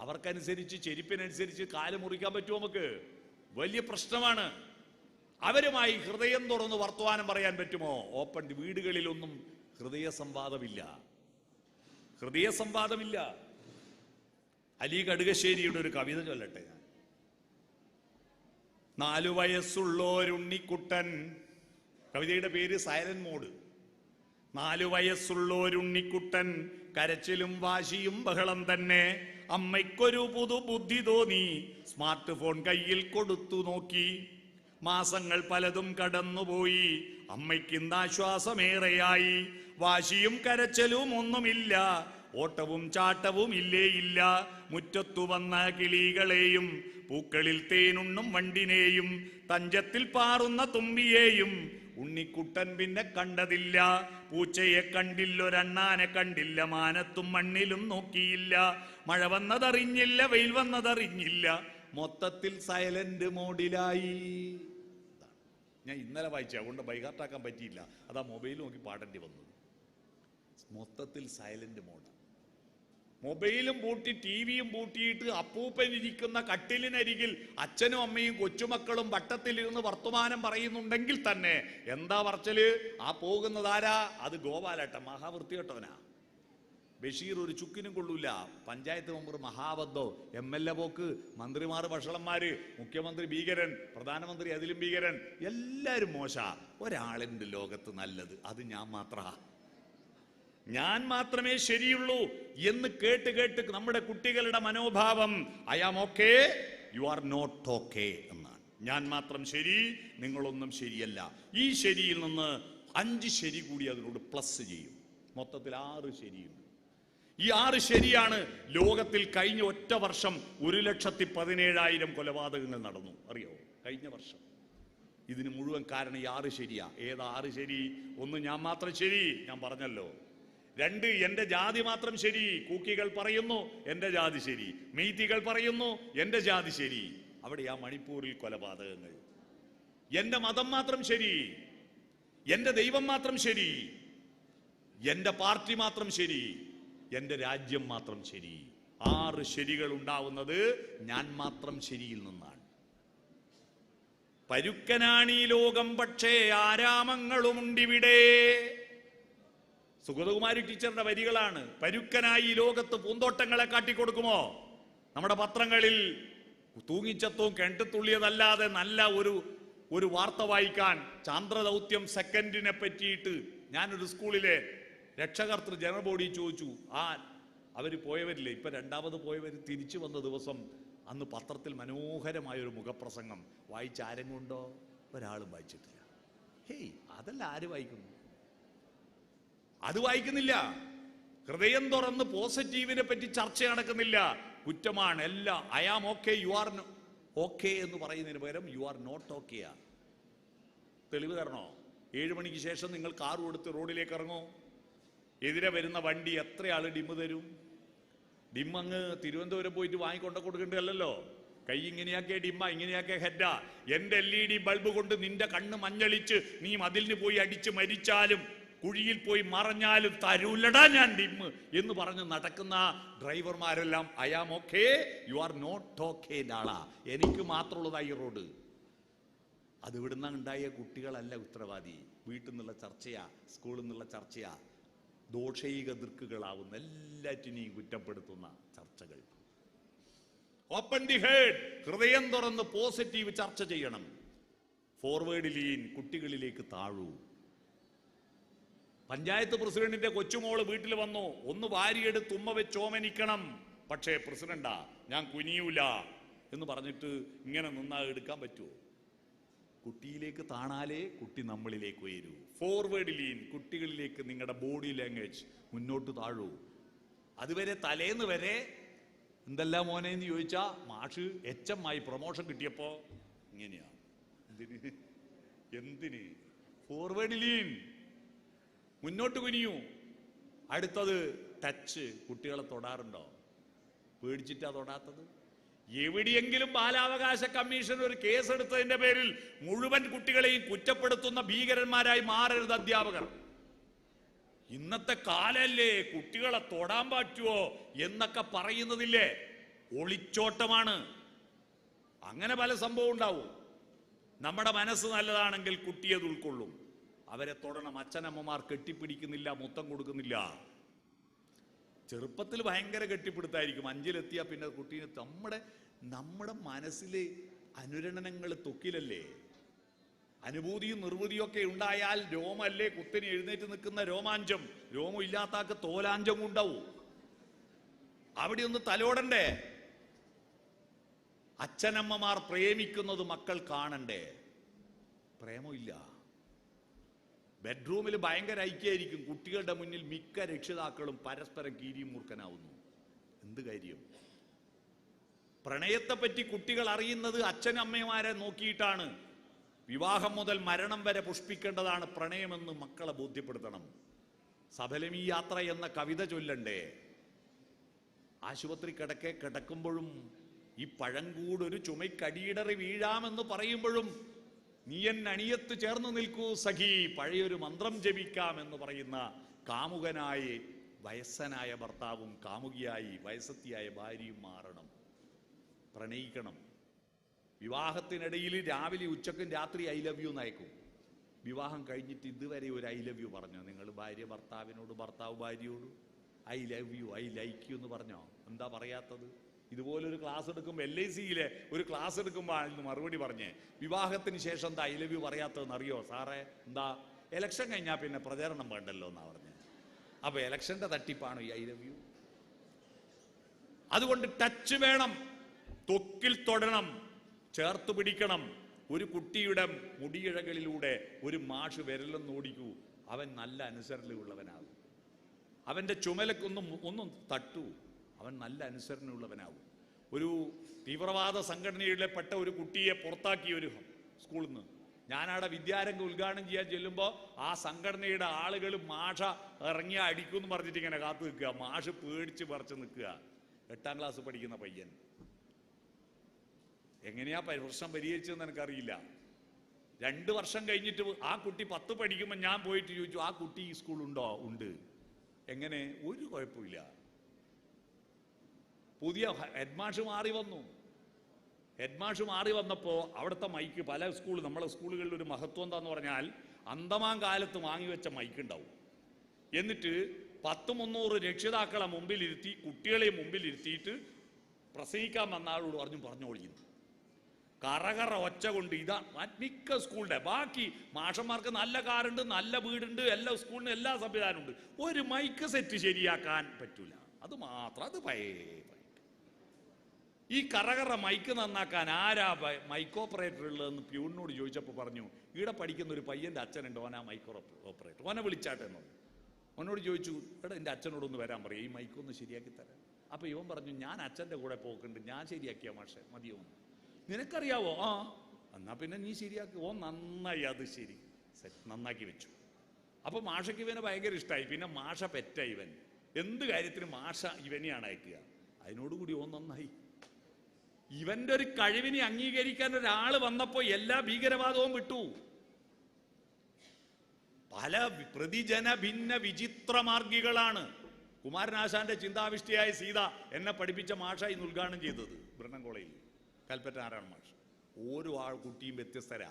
അവർക്കനുസരിച്ച്, ചെരുപ്പിനനുസരിച്ച് കാല് മുറിക്കാൻ പറ്റുമോ? നമുക്ക് വലിയ പ്രശ്നമാണ്. അവരുമായി ഹൃദയം തുറന്ന് വർത്തമാനം പറയാൻ പറ്റുമോ? ഓപ്പൺ. വീടുകളിലൊന്നും ഹൃദയ സംവാദമില്ല, ഹൃദയ സംവാദമില്ല. അലി കടുകശ്ശേരിയുടെ ഒരു കവിത ചൊല്ലട്ടെ ഞാൻ. 4 വയസ്സുള്ളോരുണ്ണിക്കുട്ടൻ, കവിതയുടെ പേര് സൈലന്റ് മോഡ്. 4 വയസ്സുള്ളോരുണ്ണിക്കുട്ടൻ, കരച്ചിലും വാശിയും ബഹളം തന്നെ. അമ്മയ്ക്കൊരു പുതു ബുദ്ധി തോന്നി, സ്മാർട്ട് ഫോൺ കയ്യിൽ കൊടുത്തു നോക്കി. മാസങ്ങൾ പലതും കടന്നുപോയി, അമ്മയ്ക്കിന്ന് ആശ്വാസമേറെയായി. വാശിയും കരച്ചിലും ഒന്നുമില്ല, ഓട്ടവും ചാട്ടവും ഇല്ലേ ഇല്ല. മുറ്റത്തു വന്ന കിളികളെയും പൂക്കളിൽ തേനുണ്ണും വണ്ടിനെയും തഞ്ചത്തിൽ പാറുന്ന തുമ്പിയെയും ഉണ്ണിക്കുട്ടൻ പിന്നെ കണ്ടതില്ല. പൂച്ചയെ കണ്ടില്ലൊരണ്ണാനെ കണ്ടില്ല, മാനത്തും മണ്ണിലും നോക്കിയില്ല. മഴ വന്നതറിഞ്ഞില്ല, വെയിൽ വന്നതറിഞ്ഞില്ല, മൊത്തത്തിൽ സൈലന്റ് മോഡിലായി. ഞാൻ ഇന്നലെ വായിച്ചു, അതുകൊണ്ട് ബൈഹാർട്ടാക്കാൻ പറ്റിയില്ല. അതാ മൊബൈൽ നോക്കി പാടേണ്ടി വന്നത്. മൊത്തത്തിൽ സൈലന്റ് മോഡ്. മൊബൈലും പൂട്ടി, ടിവിയും പൂട്ടിയിട്ട് അപ്പൂപ്പനിരിക്കുന്ന കട്ടിലിനരികിൽ അച്ഛനും അമ്മയും കൊച്ചുമക്കളും വട്ടത്തിലിരുന്ന് വർത്തമാനം പറയുന്നുണ്ടെങ്കിൽ തന്നെ എന്താ പറച്ചല്? ആ പോകുന്നതാരാ? അത് ഗോപാലേട്ടൻ, മഹാവൃത്തികെട്ടവനാ. ബഷീർ ഒരു ചുക്കിനും കൊള്ളൂല. പഞ്ചായത്ത് മെമ്പർ മഹാബദ്ധോ, MLA പോക്ക്, മന്ത്രിമാർ വഷളന്മാര്, മുഖ്യമന്ത്രി ഭീകരൻ, പ്രധാനമന്ത്രി അതിലും ഭീകരൻ, എല്ലാരും മോശ. ഒരാളുണ്ട് ലോകത്ത് നല്ലത്, അത് ഞാൻ മാത്രമേ ശരിയുള്ളൂ എന്ന് കേട്ട് കേട്ട് നമ്മുടെ കുട്ടികളുടെ മനോഭാവം I am okay, you are not okay എന്നാണ്. ഞാൻ മാത്രം ശരി, നിങ്ങളൊന്നും ശരിയല്ല. ഈ ശരിയിൽ നിന്ന് 5 ശരി കൂടി അതിനോട് പ്ലസ് ചെയ്യും. മൊത്തത്തിൽ 6 ശരിയുണ്ട്. ഈ 6 ശരിയാണ് ലോകത്തിൽ കഴിഞ്ഞ ഒറ്റ വർഷം 1,17,000 കൊലപാതകങ്ങൾ നടന്നു. അറിയോ? കഴിഞ്ഞ വർഷം. ഇതിന് മുഴുവൻ കാരണം ഈ 6 ശരിയാ. ഏതാ 6 ശരി? 1, ഞാൻ മാത്രം ശരി, ഞാൻ പറഞ്ഞല്ലോ. 2, എന്റെ ജാതി മാത്രം ശരി. കൂക്കികൾ പറയുന്നു എന്റെ ജാതി ശരി, മെയ്തികൾ പറയുന്നു എന്റെ ജാതി ശരി. അവിടെയാ മണിപ്പൂരിൽ കൊലപാതകങ്ങൾ. എന്റെ മതം മാത്രം ശരി, എന്റെ ദൈവം മാത്രം ശരി, എന്റെ പാർട്ടി മാത്രം ശരി, എന്റെ രാജ്യം മാത്രം ശരി. 6 ശരികൾ ഉണ്ടാവുന്നത് ഞാൻ മാത്രം ശരിയിൽ നിന്നാണ്. പരുക്കനാണീ ലോകം, പക്ഷേ ആരാമങ്ങളുമുണ്ടിവിടെ. സുഗതകുമാരി ടീച്ചറുടെ വരികളാണ്. പരുക്കനായി ഈ ലോകത്ത് പൂന്തോട്ടങ്ങളെ കാട്ടിക്കൊടുക്കുമോ? നമ്മുടെ പത്രങ്ങളിൽ തൂങ്ങിച്ചത്തും കിണറ്റുള്ളിയതല്ലാതെ നല്ല ഒരു വാർത്ത വായിക്കാൻ, ചാന്ദ്രദൗത്യം സെക്കൻഡിനെ പറ്റിയിട്ട് ഞാനൊരു സ്കൂളിലെ രക്ഷകർത്തൃ ജനറൽ ബോഡി ചോദിച്ചു. അവര് പോയവരില്ലേ, ഇപ്പൊ 2ാമത് പോയവർ തിരിച്ചു വന്ന ദിവസം അന്ന് പത്രത്തിൽ മനോഹരമായൊരു മുഖപ്രസംഗം വായിച്ച ആരെങ്കിലും ഉണ്ടോ? ഒരാളും വായിച്ചിട്ടില്ല. ഹേയ്, അതല്ല ആര് വായിക്കുന്നു? അത് വായിക്കുന്നില്ല. ഹൃദയം തുറന്ന് പോസിറ്റീവിനെ പറ്റി ചർച്ച നടക്കുന്നില്ല. കുറ്റമാണ് എല്ലാം. I am okay, you are okay എന്ന് പറയുന്നതിന് പകരം യു ആർ നോട്ട് ഓക്കെയാ. തെളിവ് തരണോ? 7 മണിക്ക് ശേഷം നിങ്ങൾ കാർ കൊടുത്ത് റോഡിലേക്ക് ഇറങ്ങോ, എതിരെ വരുന്ന വണ്ടി എത്ര ആള് ഡിമ്മ് തരും? ഡിമ്മ് അങ്ങ് തിരുവനന്തപുരം പോയിട്ട് വാങ്ങിക്കൊണ്ട കൊടുക്കേണ്ടതല്ലോ. കൈ ഇങ്ങനെയാക്കിയ ഡിമ്മ, ഇങ്ങനെയാക്കിയ ഹെഡാ. എന്റെ LED ബൾബ് കൊണ്ട് നിന്റെ കണ്ണ് മഞ്ഞളിച്ച് നീ മതിലിന് പോയി അടിച്ച് മരിച്ചാലും കുഴിയിൽ പോയി മറഞ്ഞാലും തരൂലടാ ഞാൻ ഡിമ്മ് എന്ന് പറഞ്ഞ് നടക്കുന്ന ഡ്രൈവർമാരെല്ലാം I am okay, you are not okay നാളാ, എനിക്ക് മാത്രമുള്ളതായി റോഡ്. അത് ഇവിടുന്ന് ഉണ്ടായ കുട്ടികളല്ല ഉത്തരവാദി. വീട്ടിൽ നിന്നുള്ള ചർച്ചയാ, സ്കൂളിൽ നിന്നുള്ള ചർച്ചയാ, ദോഷൈക ദൃക്കുകളാവുന്ന എല്ലാറ്റിനെയും കുറ്റപ്പെടുത്തുന്ന ചർച്ചകൾ. ഓപ്പൺ ദി ഹെഡ്, ഹൃദയം തുറന്ന് പോസിറ്റീവ് ചർച്ച ചെയ്യണം. ഫോർവേഡ് ലീൻ, കുട്ടികളിലേക്ക് താഴൂ. പഞ്ചായത്ത് പ്രസിഡന്റിന്റെ കൊച്ചുമോള് വീട്ടിൽ വന്നു, ഒന്ന് വാരിയെടുത്ത് ഉമ്മ വെച്ച് ഓമനിക്കണം. പക്ഷേ പ്രസിഡന്റാ ഞാൻ കുനിയൂല എന്ന് പറഞ്ഞിട്ട് ഇങ്ങനെ നിന്നാ എടുക്കാൻ പറ്റുമോ? കുട്ടിയിലേക്ക് താണാലേ കുട്ടി നമ്മളിലേക്ക് ഉയരൂ. ഫോർവേഡ് ലീൻ, കുട്ടികളിലേക്ക് നിങ്ങളുടെ ബോഡി ലാംഗ്വേജ് മുന്നോട്ട് താഴൂ. അതുവരെ തലേന്ന് വരെ എന്തെല്ലാം മോനെ എന്ന് ചോദിച്ചാ മാഷ് HM ആയി പ്രൊമോഷൻ കിട്ടിയപ്പോ ഇങ്ങനെയാ. എന്തിന്? ഫോർവേഡ് ലീൻ, മുന്നോട്ട് കുനിയൂ. അടുത്തത് ടച്ച്. കുട്ടികളെ തൊടാറുണ്ടോ? പേടിച്ചിട്ടാ തൊടാത്തത്? എവിടെയെങ്കിലും ബാലാവകാശ കമ്മീഷൻ ഒരു കേസെടുത്തതിന്റെ പേരിൽ മുഴുവൻ കുട്ടികളെയും കുറ്റപ്പെടുത്തുന്ന ഭീകരന്മാരായി മാറരുത് അധ്യാപകർ. ഇന്നത്തെ കാലല്ലേ കുട്ടികളെ തൊടാൻ പറ്റുമോ എന്നൊക്കെ പറയുന്നതില്ലേ, ഒളിച്ചോട്ടമാണ്. അങ്ങനെ പല സംഭവം ഉണ്ടാവും. നമ്മുടെ മനസ്സ് നല്ലതാണെങ്കിൽ കുട്ടിയത് ഉൾക്കൊള്ളും. അവരെ തൊടണം. അച്ഛനമ്മമാർ കെട്ടിപ്പിടിക്കുന്നില്ല, മുത്തം കൊടുക്കുന്നില്ല. ചെറുപ്പത്തിൽ ഭയങ്കര കെട്ടിപ്പിടുത്തായിരിക്കും. 5-ലെത്തിയാ പിന്നെ കുട്ടീനെ നമ്മുടെ മനസ്സിലെ അനുരണനങ്ങൾ തൊക്കിലല്ലേ. അനുഭൂതിയും നിർവൃതിയും ഒക്കെ ഉണ്ടായാൽ രോമല്ലേ കുത്തിനെ എഴുന്നേറ്റ് നിൽക്കുന്ന രോമാഞ്ചം. രോമം ഇല്ലാത്താക്ക് തോലാഞ്ചം ഉണ്ടാവും. അവിടെ ഒന്ന് തലോടണ്ടേ? അച്ഛനമ്മമാർ പ്രേമിക്കുന്നത് മക്കൾ കാണണ്ടേ? പ്രേമമില്ല. ബെഡ്റൂമിൽ ഭയങ്കര ഐക്യമായിരിക്കും. കുട്ടികളുടെ മുന്നിൽ മിക്ക രക്ഷിതാക്കളും പരസ്പരം കീരിയും മൂർഖനാവുന്നു. എന്ത് കാര്യം? പ്രണയത്തെപ്പറ്റി കുട്ടികൾ അറിയുന്നത് അച്ഛനമ്മമാരെ നോക്കിയിട്ടാണ്. വിവാഹം മുതൽ മരണം വരെ പുഷ്പിക്കേണ്ടതാണ് പ്രണയമെന്ന് മക്കളെ ബോധ്യപ്പെടുത്തണം. സഫലമീ യാത്ര എന്ന കവിത ചൊല്ലണ്ടേ? ആശുപത്രി കിടക്കുമ്പോഴും ഈ പഴങ്കൂടൊരു ചുമയ്ക്കടിയിടറി വീഴാമെന്ന് പറയുമ്പോഴും നീയൻ അണിയത്ത് ചേർന്ന് നിൽക്കൂ സഖി, പഴയൊരു മന്ത്രം ജപിക്കാം എന്ന് പറയുന്ന കാമുകനായി വയസ്സനായ ഭർത്താവും കാമുകിയായി വയസ്സത്തിയായ ഭാര്യയും മാറണം. പ്രണയിക്കണം. വിവാഹത്തിനിടയിൽ രാവിലെ ഉച്ചക്കും രാത്രി ഐ ലവ് യു നയക്കും. വിവാഹം കഴിഞ്ഞിട്ട് ഇതുവരെ ഒരു ഐ ലവ് യു പറഞ്ഞോ? നിങ്ങൾ ഭാര്യ ഭർത്താവിനോട്, ഭർത്താവ് ഭാര്യയോട് I love you, I like you എന്ന് പറഞ്ഞോ? എന്താ പറയാത്തത്? ഇതുപോലൊരു ക്ലാസ് എടുക്കുമ്പോൾ LICയിലെ ഒരു ക്ലാസ് എടുക്കുമ്പോൾ അതിന് മറുപടി പറഞ്ഞേ, വിവാഹത്തിന് ശേഷം എന്താ ഐ ലവ് യു പറയാത്തതെന്ന് അറിയോ സാറേ? എന്താ, ഇലക്ഷൻ കഴിഞ്ഞാൽ പിന്നെ പ്രചാരണം വേണ്ടല്ലോ എന്നാ പറഞ്ഞത്. അപ്പൊ ഇലക്ഷന്റെ തട്ടിപ്പാണ് ഈ ഐ ലവ് യു. അതുകൊണ്ട് ടച്ച് വേണം, ത്വക്കിൽ തൊടണം, ചേർത്ത് പിടിക്കണം. ഒരു കുട്ടിയുടെ മുടിയിഴകളിലൂടെ ഒരു മാഷ് വിരലൊന്നോടിക്കൂ, അവൻ നല്ല അനുസരണയുള്ളവനാകും. അവന്റെ ചുമലക്കൊന്നും തട്ടു, അവൻ നല്ല അനുസരണയുള്ളവനാകും. ഒരു തീവ്രവാദ സംഘടനയിൽപ്പെട്ട ഒരു കുട്ടിയെ പുറത്താക്കിയ ഒരു സ്കൂളിൽ നിന്ന് ഞാനവിടെ വിദ്യാരംഗം ഉദ്ഘാടനം ചെയ്യാൻ ചെല്ലുമ്പോൾ ആ സംഘടനയുടെ ആളുകൾ മാഷ ഇറങ്ങിയ അടിക്കുമെന്ന് പറഞ്ഞിട്ട് ഇങ്ങനെ കാത്തു നിൽക്കുക. മാഷ് പേടിച്ച് പറിച്ച് നിൽക്കുക. 8ാം ക്ലാസ് പഠിക്കുന്ന പയ്യൻ. എങ്ങനെയാ പ്രശ്നം പരിഹരിച്ചതെന്ന് എനിക്കറിയില്ല. 2 വർഷം കഴിഞ്ഞിട്ട് ആ കുട്ടി 10 പഠിക്കുമ്പോൾ ഞാൻ പോയിട്ട് ചോദിച്ചു, ആ കുട്ടി ഈ സ്കൂളുണ്ടോ? ഉണ്ട്. എങ്ങനെ? ഒരു കുഴപ്പമില്ല. പുതിയ ഹെഡ്മാഷ് മാറി വന്നു. ഹെഡ്മാഷ് മാറി വന്നപ്പോൾ അവിടുത്തെ മൈക്ക്, പല നമ്മളെ സ്കൂളുകളിൽ ഒരു മഹത്വം എന്താന്ന് പറഞ്ഞാൽ അന്തമാൻ കാലത്ത് വാങ്ങിവെച്ച മൈക്ക് ഉണ്ടാവും. എന്നിട്ട് 100-300 രക്ഷിതാക്കളെ മുമ്പിലിരുത്തി, കുട്ടികളെ മുമ്പിലിരുത്തിയിട്ട് പ്രസംഗിക്കാൻ വന്ന ആളോട് പറഞ്ഞോളിക്കുന്നു. കറകറ ഒച്ച കൊണ്ട്. ഇതാ മിക്ക സ്കൂളിന്റെ. ബാക്കി മാഷന്മാർക്ക് നല്ല കാറുണ്ട്, നല്ല വീടുണ്ട്, എല്ലാ സ്കൂളിനും എല്ലാ സംവിധാനമുണ്ട്. ഒരു മൈക്ക് സെറ്റ് ശരിയാക്കാൻ പറ്റൂല. അത് മാത്രം, അത് ഈ കറകറ മൈക്ക് നന്നാക്കാൻ ആരാ മൈക്ക് ഓപ്പറേറ്റർ ഉള്ളതെന്ന് പ്യൂണിനോട് ചോദിച്ചപ്പോൾ പറഞ്ഞു, ഇവിടെ പഠിക്കുന്ന ഒരു പയ്യന്റെ അച്ഛനുണ്ട്, ഓനാ മൈക്ക് ഓപ്പറേറ്റർ, ഓനെ വിളിച്ചാട്ടെ എന്നോ. ഓനോട് ചോദിച്ചു, എടാ എൻ്റെ അച്ഛനോടൊന്ന് വരാൻ പറയും, ഈ മൈക്കൊന്ന് ശരിയാക്കി തരാം. അപ്പൊ ഇവൻ പറഞ്ഞു, ഞാൻ അച്ഛൻ്റെ കൂടെ പോക്കുണ്ട്, ഞാൻ ശരിയാക്കിയ മാഷെ മതിയോ? നിനക്കറിയാവോ? ആ, എന്നാ പിന്നെ നീ ശരിയാക്കി. ഓ നന്നായി, അത് ശരി, നന്നാക്കി വെച്ചു. അപ്പൊ മാഷയ്ക്ക് ഇവനെ ഭയങ്കര ഇഷ്ടമായി. പിന്നെ മാഷ പെറ്റ ഇവൻ. എന്ത് കാര്യത്തിനും മാഷ ഇവനെയാണ് അയക്കുക. അതിനോടുകൂടി ഓൻ നന്നായി. ഇവന്റെ ഒരു കഴിവിനെ അംഗീകരിക്കാൻ ഒരാൾ വന്നപ്പോ എല്ലാ ഭീകരവാദവും വിട്ടു. പല പ്രതിജന ഭിന്ന വിചിത്ര മാർഗികളാണ്. കുമാരനാശാന്റെ ചിന്താവിഷ്ടിയായ സീത എന്നെ പഠിപ്പിച്ച മാഷ ഇന്ന് ഉദ്ഘാടനം ചെയ്തത് ബ്രണ്ണൻ കോളേജിൽ, കൽപ്പറ്റ നാരായണ മാഷ്. ഓരോ കുട്ടിയും വ്യത്യസ്തരാ.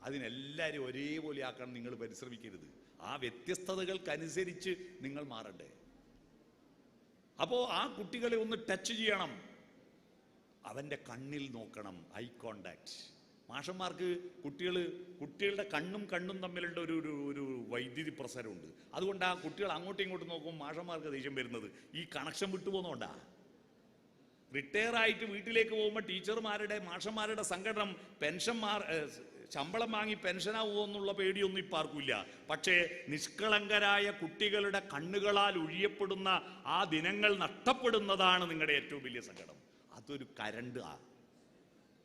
അതിനെല്ലാവരും ഒരേപോലെ ആക്കാൻ നിങ്ങൾ പരിശ്രമിക്കരുത്. ആ വ്യത്യസ്തതകൾക്കനുസരിച്ച് നിങ്ങൾ മാറണ്ടേ. അപ്പോൾ ആ കുട്ടികളെ ഒന്ന് ടച്ച് ചെയ്യണം, അവൻ്റെ കണ്ണിൽ നോക്കണം, ഐ കോണ്ടാക്ട്. മാഷന്മാർക്ക് കുട്ടികളുടെ കണ്ണും തമ്മിലുള്ള ഒരു വൈദ്യുതി പ്രസരമുണ്ട്. അതുകൊണ്ട് ആ കുട്ടികൾ അങ്ങോട്ടും ഇങ്ങോട്ടും നോക്കുമ്പോൾ മാഷന്മാർക്ക് ദേഷ്യം വരുന്നത് ഈ കണക്ഷൻ വിട്ടുപോകുന്നോണ്ടാ. റിട്ടയർ ആയിട്ട് വീട്ടിലേക്ക് പോകുമ്പോൾ ടീച്ചർമാരുടെ മാഷന്മാരുടെ സംഘടന ശമ്പളം വാങ്ങി പെൻഷനാവുമോ എന്നുള്ള പേടിയൊന്നും ഇപ്പം ആർക്കില്ല. പക്ഷേ നിഷ്കളങ്കരായ കുട്ടികളുടെ കണ്ണുകളാൽ ഒഴിയപ്പെടുന്ന ആ ദിനങ്ങൾ നഷ്ടപ്പെടുന്നതാണ് നിങ്ങളുടെ ഏറ്റവും വലിയ സങ്കടം. അതൊരു കരണ്ടാ,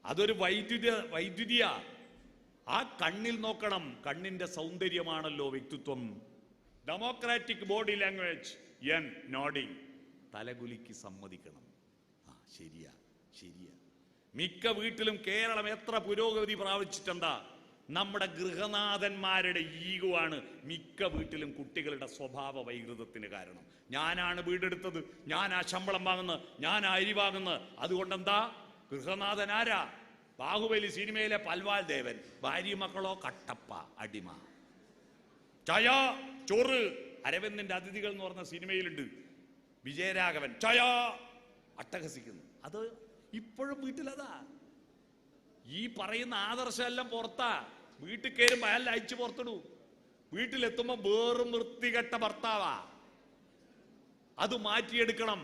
അതൊരു വൈദ്യുതിയാ. ആ കണ്ണിൽ നോക്കണം. കണ്ണിന്റെ സൗന്ദര്യമാണല്ലോ വ്യക്തിത്വം. ഡെമോക്രാറ്റിക് ബോഡി ലാംഗ്വേജ്, നോഡിങ്, തലകുലിക്ക് സമ്മതിക്കണം. ശരിയാ. മിക്ക വീട്ടിലും കേരളം എത്ര പുരോഗതി പ്രാപിച്ചിട്ടെന്താ? നമ്മുടെ ഗൃഹനാഥന്മാരുടെ ഈഗോ ആണ് മിക്ക വീട്ടിലും കുട്ടികളുടെ സ്വഭാവ വൈകൃതത്തിന് കാരണം. ഞാനാണ് വീടെടുത്തത്, ഞാനാ ശമ്പളം വാങ്ങുന്നത്, ഞാനാ അരി വാങ്ങുന്നത്. അതുകൊണ്ടെന്താ? ഗൃഹനാഥൻ ആരാ? ബാഹുബലി സിനിമയിലെ പൽവാൽ ദേവൻ. ഭാര്യ മക്കളോ കട്ടപ്പ അടിമ. ചായ ചോറ്. അരവിന്ദിന്റെ അതിഥികൾ എന്ന് പറഞ്ഞ സിനിമയിലുണ്ട്, വിജയരാഘവൻ ചായ അട്ടഹസിക്കുന്നു. അത് ഇപ്പോഴും വീട്ടിലതാ. ഈ പറയുന്ന ആദർശമെല്ലാം പുറത്താ. വീട്ടിൽ കയറുമ്പോ അയാൾ അയച്ചു പുറത്തിടൂ. വീട്ടിലെത്തുമ്പോ വേറും വൃത്തികെട്ട ഭർത്താവാ. അത് മാറ്റിയെടുക്കണം.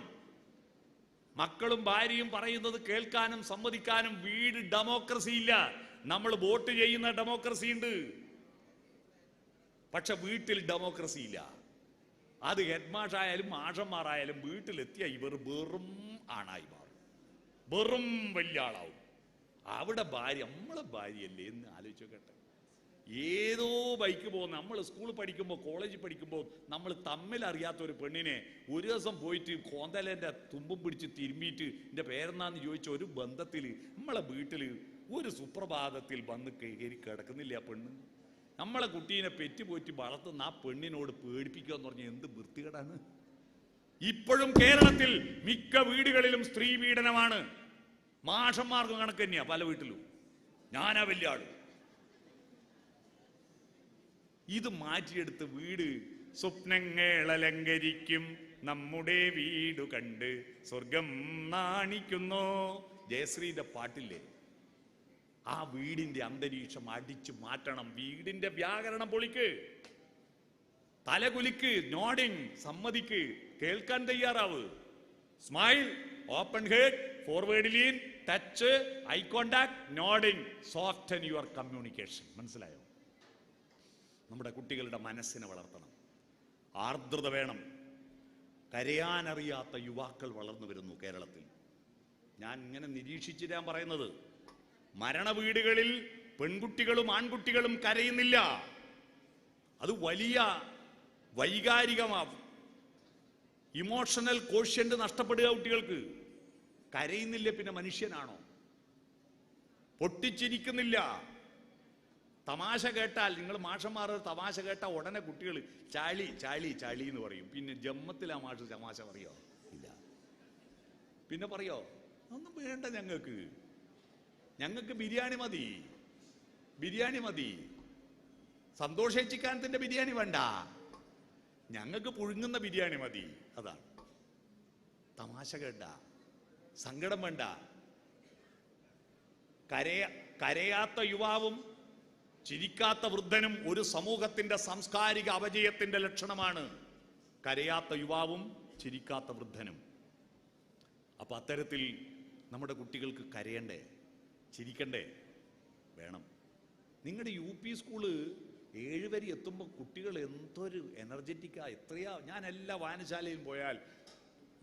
മക്കളും ഭാര്യയും പറയുന്നത് കേൾക്കാനും സമ്മതിക്കാനും വീട് ഡെമോക്രസി ഇല്ല. നമ്മൾ വോട്ട് ചെയ്യുന്ന ഡെമോക്രസി ഉണ്ട്, പക്ഷെ വീട്ടിൽ ഡെമോക്രസി ഇല്ല. അത് ഹെഡ് മാഷായാലും മാഷന്മാരായാലും വീട്ടിലെത്തിയ ഇവർ വെറും ആണായി മാറും, വെറും വലിയ ആളാവും. അവിടെ ഭാര്യ നമ്മളെ ഭാര്യയല്ലേ എന്ന് ആലോചിച്ച് നോക്കട്ടെ. ഏതോ ബൈക്ക് പോകുന്ന നമ്മൾ സ്കൂളിൽ പഠിക്കുമ്പോൾ കോളേജിൽ പഠിക്കുമ്പോൾ നമ്മൾ തമ്മിൽ അറിയാത്ത ഒരു പെണ്ണിനെ ഒരു ദിവസം പോയിട്ട് കോന്തലേൻ്റെ തുമ്പും പിടിച്ച് തിരുമ്മിയിട്ട് എൻ്റെ പേരെന്നാന്ന് ചോദിച്ച ഒരു ബന്ധത്തിൽ നമ്മളെ വീട്ടിൽ ഒരു സുപ്രഭാതത്തിൽ വന്ന് കയറി കിടക്കുന്നില്ല ആ പെണ്ണ്. നമ്മളെ കുട്ടീനെ പെറ്റുപോയിട്ട് വളർത്തുന്ന ആ പെണ്ണിനോട് പേടിപ്പിക്കുക എന്ന് പറഞ്ഞാൽ എന്ത് വൃത്തികേടാണ്. ഇപ്പോഴും കേരളത്തിൽ മിക്ക വീടുകളിലും സ്ത്രീ പീഡനമാണ്. മാഷന്മാർക്ക് കണക്ക് തന്നെയാ പല വീട്ടിലും. ഞാനാ വലിയ ആള്. ഇത് മാറ്റിയെടുത്ത് വീട് സ്വപ്നങ്ങൾ അലങ്കരിക്കും നമ്മുടെ വീട് കണ്ട് സ്വർഗം നാണിക്കുന്നു. ജയശ്രീയുടെ പാട്ടില്ലേ, ആ വീടിന്റെ അന്തരീക്ഷം അടിച്ചു മാറ്റണം. വീടിന്റെ വ്യാകരണം പൊളിക്ക്, തലകുലിക്ക്, നോഡിങ്, സമ്മതിക്ക്, കേൾക്കാൻ തയ്യാറാവ്. Smile, open head, forward lean, touch, eye contact, nodding, soften your communication. മനസ്സിലായോ? നമ്മുടെ കുട്ടികളുടെ മനസ്സിനെ വളർത്തണം. ആർദ്രത വേണം. കരയാനറിയാത്ത യുവാക്കൾ വളർന്നു വരുന്നു കേരളത്തിൽ. ഞാൻ ഇങ്ങനെ നിരീക്ഷിച്ച് ഞാൻ പറയുന്നത്, മരണ വീടുകളിൽ പെൺകുട്ടികളും ആൺകുട്ടികളും കരയുന്നില്ല. അത് വലിയ വൈകാരികമാവും. ഇമോഷണൽ കോഷ്യന്റ് നഷ്ടപ്പെടുക കുട്ടികൾക്ക്. കരയുന്നില്ല, പിന്നെ മനുഷ്യനാണോ? പൊട്ടിച്ചിരിക്കുന്നില്ല. തമാശ കേട്ടാൽ, നിങ്ങൾ മാഷന്മാർ തമാശ കേട്ടാൽ ഉടനെ കുട്ടികൾ ചാളി ചാളി ചാളി എന്ന് പറയും. പിന്നെ ജന്മത്തിൽ ആ മാഷ് തമാശ പറയോ? ഇല്ല. പിന്നെ പറയോ? ഒന്നും വേണ്ട, ഞങ്ങൾക്ക് ബിരിയാണി മതി, ബിരിയാണി മതി. സന്തോഷിച്ചിക്കാനത്തിന്റെ ബിരിയാണി വേണ്ട, ഞങ്ങൾക്ക് പുഴുങ്ങുന്ന ബിരിയാണി മതി. അതാണ്. തമാശ കേട്ട, സങ്കടം വേണ്ട. കരയാത്ത യുവാവും ചിരിക്കാത്ത വൃദ്ധനും ഒരു സമൂഹത്തിന്റെ സാംസ്കാരിക അപജയത്തിന്റെ ലക്ഷണമാണ്. കരയാത്ത യുവാവും ചിരിക്കാത്ത വൃദ്ധനും. അപ്പൊ അത്തരത്തിൽ നമ്മുടെ കുട്ടികൾക്ക് കരയണ്ടേ, ചിരിക്കണ്ടേ? വേണം. നിങ്ങളുടെ UP സ്കൂള് 7 വരെ എത്തുമ്പോൾ കുട്ടികൾ എന്തൊരു എനർജറ്റിക്കാ, എത്രയാ. ഞാൻ എല്ലാ വായനശാലയും പോയാൽ